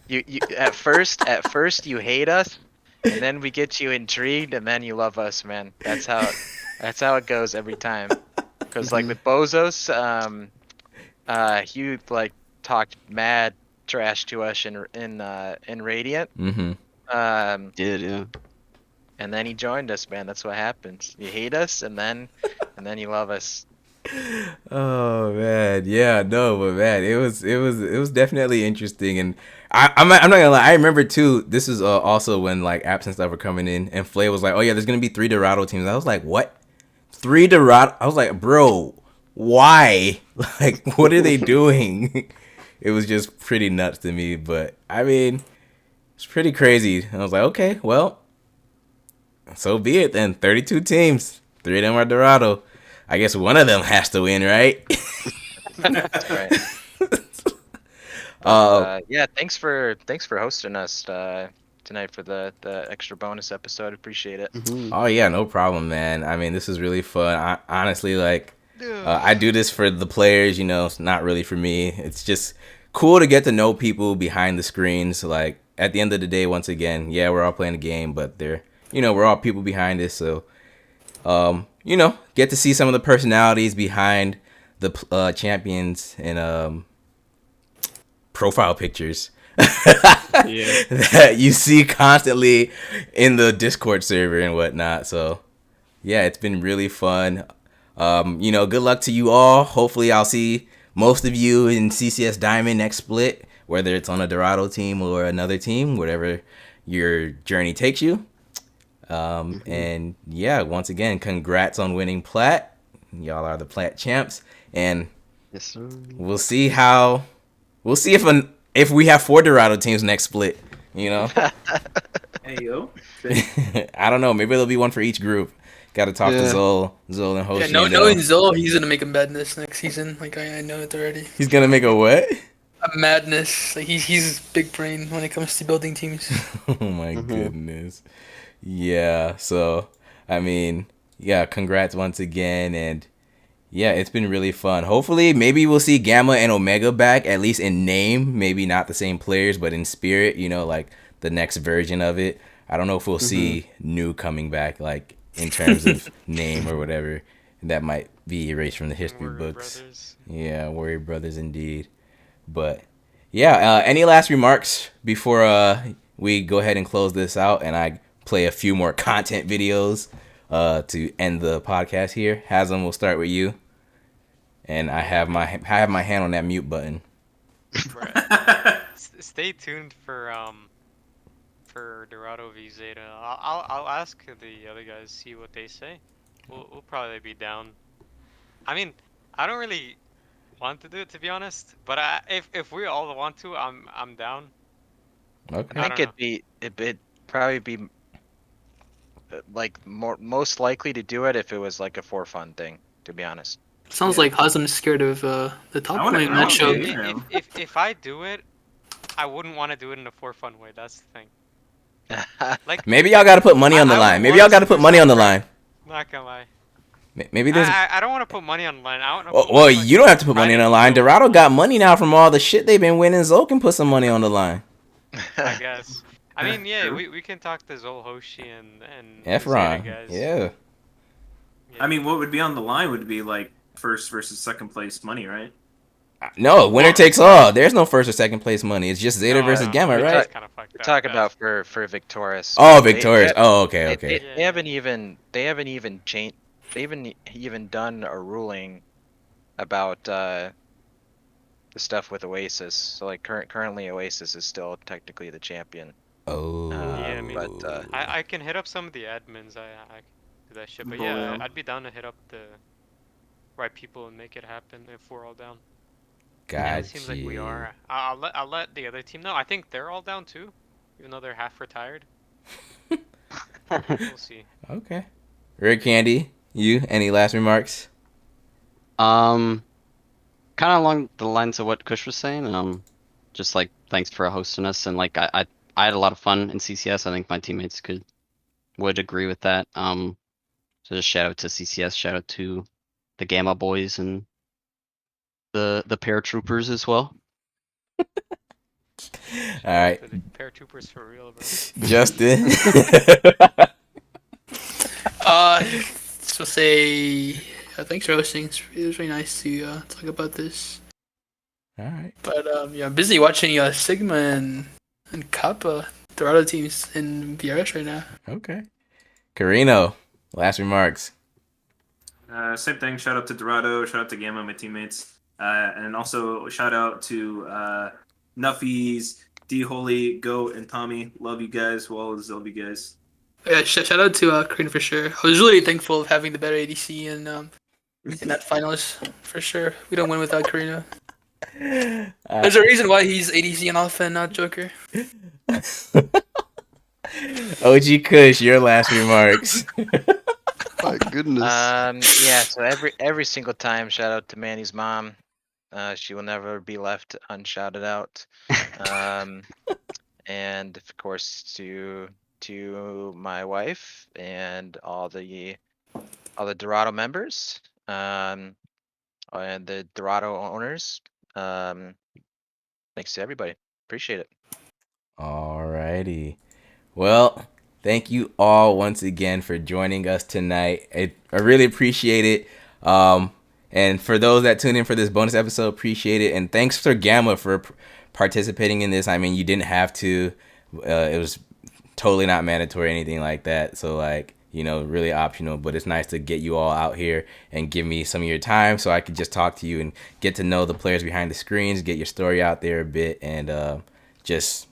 S11: You at first you hate us, and then we get you intrigued, and then you love us, man. That's how it goes every time. Because like with Bozos, he like talked mad trash to us in Radiant.
S9: Mm-hmm.
S12: Yeah.
S11: And then he joined us, man. That's what happens. You hate us, and then you love us.
S9: Oh man, yeah, no, but man, it was definitely interesting, and I'm not gonna lie. I remember too. This is also when like apps and stuff were coming in, and Flay was like, "Oh yeah, there's gonna be 3 Dorado teams." I was like, "What? 3 Dorado?" I was like, "Bro, why? Like, what are they doing?" It was just pretty nuts to me, but I mean, it's pretty crazy. And I was like, "Okay, well, so be it then. 32 teams, 3 of them are Dorado. I guess one of them has to win, right?"
S11: That's right. Yeah, thanks for hosting us tonight for the extra bonus episode. Appreciate it.
S9: Oh yeah, no problem, man. I mean, this is really fun. Honestly, like, I do this for the players, it's not really for me. It's just cool to get to know people behind the screens. Like at the end of the day, once again, yeah, we're all playing a game, but we're all people behind this. So, get to see some of the personalities behind the champions and profile pictures that you see constantly in the Discord server and whatnot. So, yeah, it's been really fun. Good luck to you all. Hopefully I'll see most of you in CCS Diamond next split, whether it's on a Dorado team or another team, whatever your journey takes you. And yeah, once again, congrats on winning Plat. Y'all are the Plat champs, and
S12: yes, sir.
S9: We'll see if we have 4 Dorado teams next split.
S13: Hey yo.
S9: I don't know. Maybe there'll be one for each group. Got to talk to Zol and Hoshi.
S14: Yeah, knowing Zol, he's gonna make a madness next season. Like I know it already.
S9: He's gonna make a what?
S14: A madness. Like he's big brain when it comes to building teams.
S9: Oh my goodness. Yeah. So congrats once again, and yeah, it's been really fun. Hopefully, maybe we'll see Gamma and Omega back, at least in name. Maybe not the same players, but in spirit. Like the next version of it. I don't know if we'll see New coming back, like in terms of name or whatever. That might be erased from the history books.
S10: Brothers.
S9: Yeah, Warrior Brothers indeed. But yeah, any last remarks before we go ahead and close this out and I play a few more content videos to end the podcast here? Hasm, we'll start with you. And I have my hand on that mute button.
S10: Stay tuned for Dorado v Zeta. I'll ask the other guys, see what they say. We'll probably be down. I mean, I don't really want to do it, to be honest, but if we all want to, I'm down.
S9: Okay.
S11: I think it'd probably be like most likely to do it if it was like a for fun thing, to be honest.
S14: Sounds like Hazem's scared of the top lane matchup.
S10: If I do it, I wouldn't want to do it in a for fun way. That's the thing. Like
S9: maybe y'all got to put money on the line. Maybe y'all got to put money on the line.
S10: Not gonna lie.
S9: Maybe there's.
S10: I don't want to put money on the line.
S9: Well, you don't have to put money on the line. Dorado got money now from all the shit they've been winning. Zol can put some money on the line.
S10: I guess. I mean, yeah, we can talk to Zol, Hoshi, and
S9: Efron.
S10: Guys.
S9: Yeah.
S13: I mean, what would be on the line would be like first versus second place money, right?
S9: No, winner takes all. There's no first or second place money. It's just Zeta versus Gamma, right?
S11: We're talking about for Victorious.
S9: Oh, Victorious. Okay.
S11: They haven't even changed. They haven't even done a ruling about the stuff with Oasis. So like currently Oasis is still technically the champion.
S9: Oh.
S10: Yeah, I mean,
S11: but
S10: I can hit up some of the admins. I can do that shit. But yeah, I'd be down to hit up the right people and make it happen if we're all down.
S9: Gotcha.
S10: Yeah, it seems like we are. I'll let the other team know. I think they're all down too, even though they're half retired. We'll see.
S9: Okay. Red Candy, you any last remarks?
S12: Kind of along the lines of what Kush was saying. Just like thanks for hosting us, and like I had a lot of fun in CCS. I think my teammates would agree with that. So just shout out to CCS, shout out to the Gamma boys and the paratroopers as well.
S9: All right.
S10: The paratroopers for real, bro.
S9: Justin.
S14: So say thanks for hosting. It was really nice to talk about this.
S9: All right.
S14: But I'm busy watching Sigma and Kappa Dorado teams in VRS right now.
S9: Okay. Carino, last remarks.
S13: Same thing. Shout out to Dorado. Shout out to Gamma, my teammates. And also shout out to Nuffies, D Holy, Goat, and Tommy. Love you guys. Well as love you guys.
S14: Yeah, shout out to Korean for sure. I was really thankful of having the better ADC in that finals for sure. We don't win without Karina. There's a reason why he's ADC and Alpha and not Joker.
S9: OG Kush, your last remarks.
S12: My goodness.
S11: Yeah. So every single time, shout out to Manny's mom. She will never be left unshouted out. And of course to my wife and all the Dorado members. and the Dorado owners. Thanks to everybody. Appreciate it.
S9: Alrighty. Well, thank you all once again for joining us tonight. I really appreciate it. And for those that tune in for this bonus episode, appreciate it. And thanks for Gamma for participating in this. I mean, you didn't have to. It was totally not mandatory or anything like that. So, like, you know, really optional. But it's nice to get you all out here and give me some of your time so I could just talk to you and get to know the players behind the screens, get your story out there a bit, and just,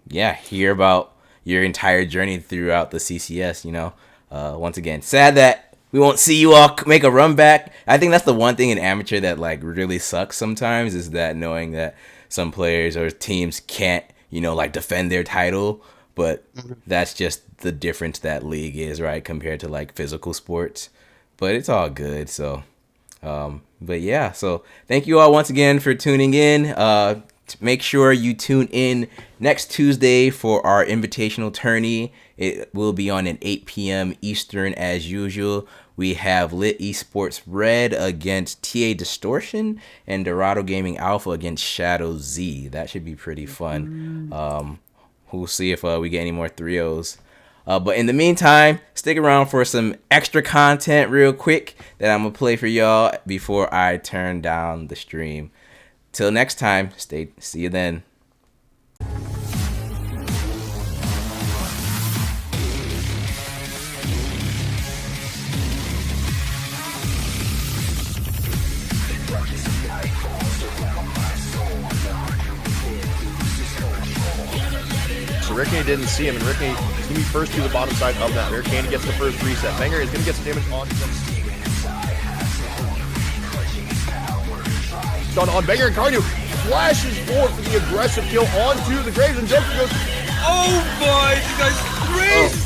S9: yeah, hear about your entire journey throughout the CCS, you know. Once again, sad that we won't see you all make a run back. I think that's the one thing in amateur that, like, really sucks sometimes, is that knowing that some players or teams can't, you know, like, defend their title. But that's just the difference that league is, right, compared to, like, physical sports. But it's all good. So, but yeah, so thank you all once again for tuning in. Make sure you tune in next Tuesday for our invitational tourney. It will be on at 8 p.m. Eastern as usual. We have Lit Esports Red against TA Distortion and Dorado Gaming Alpha against Shadow Z. That should be pretty fun. We'll see if we get any more 3-0s. But in the meantime, stick around for some extra content real quick that I'm going to play for y'all before I turn down the stream. Till next time, see you then.
S21: So Rickany didn't see him, and Rickany is going to be first to the bottom side of that. Candy gets the first reset. Banger is going to get some damage on them. Done on Banger, and Cardio flashes forward for the aggressive kill onto the Graves, and Joker goes,
S14: oh boy, you guys crazy!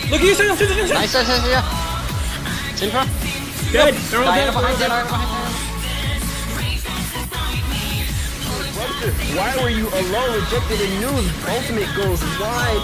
S14: Look at you,
S5: Nice, yeah. Silver.
S14: Dead.
S5: They're all dead. Behind.
S21: why were you alone? Rejected in news. Ultimate goes wide.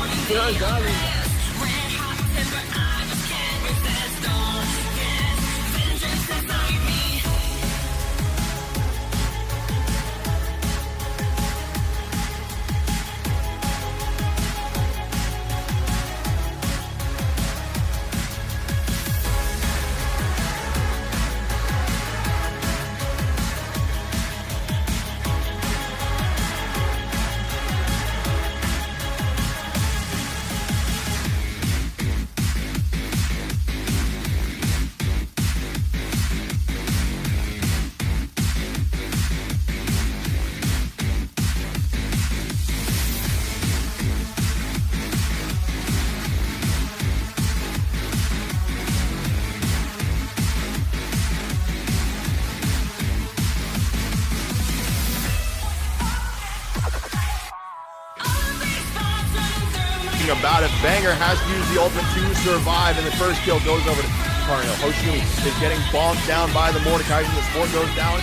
S21: About it. Banger has to use the ultimate to survive, and the first kill goes over to Carno. Hoshimi is getting bombed down by the Mordecai, and the sport goes down.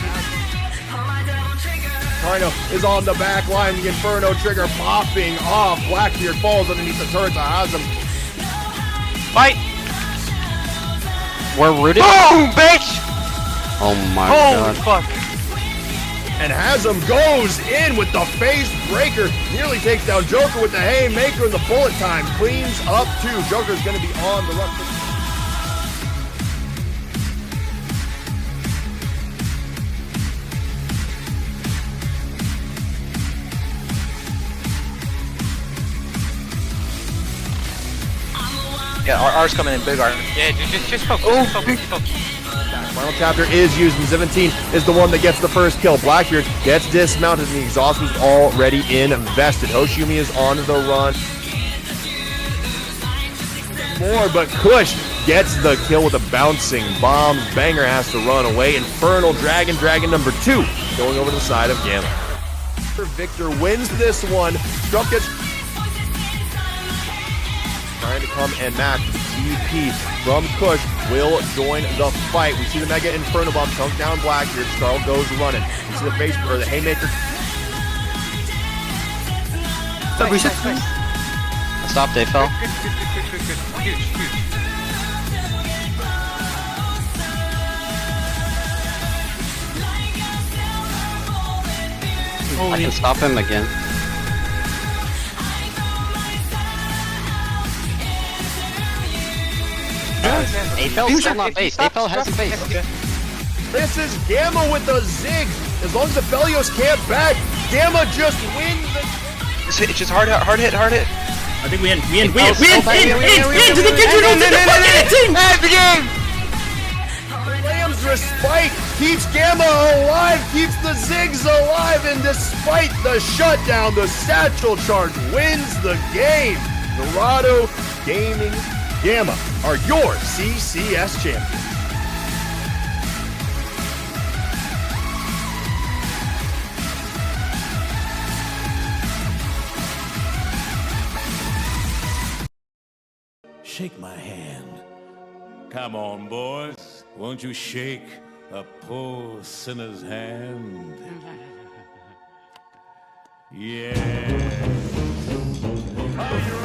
S21: Carno is on the back line. The Inferno trigger popping off. Blackbeard falls underneath the turret. Has him.
S5: Fight! We're rooted.
S21: Boom, bitch!
S5: Oh my
S21: Holy
S5: god.
S21: Fuck. And Hasm goes in with the face breaker. Nearly takes down Joker with the haymaker, and the bullet time cleans up too. Joker's going to be on the run.
S5: Yeah, R's coming in big, R.
S10: Yeah, just focus. Just focus.
S21: Final chapter is used, and 17 is the one that gets the first kill. Blackbeard gets dismounted, and the exhaust was already invested. Hoshimi is on the run. More, but Kush gets the kill with a bouncing bomb. Banger has to run away. Infernal Dragon number 2, going over to the side of Gamma. Victor wins this one. Trump gets trying to come and match the TP from Kush. Will join the fight. We see the Mega Inferno Bomb chunk down Blackbeard. Starl goes running. We see the face or the haymaker.
S5: Stop, they fell.
S10: Good. Huge.
S12: I can stop him again.
S11: Apel's still not based. Apel hasn't based.
S21: This is Gamma with a zig. As long as the Felios can't back, Gamma just wins the...
S5: It's just hard hit.
S21: I think we end.
S5: To the game!
S21: Lamb's respite keeps Gamma alive, keeps the Zigs alive, and despite the shutdown, the Satchel Charge wins the game. Dorado Gaming Gamma are your CCS champions.
S20: Shake my hand. Come on, boys. Won't you shake a poor sinner's hand? Yeah. Are you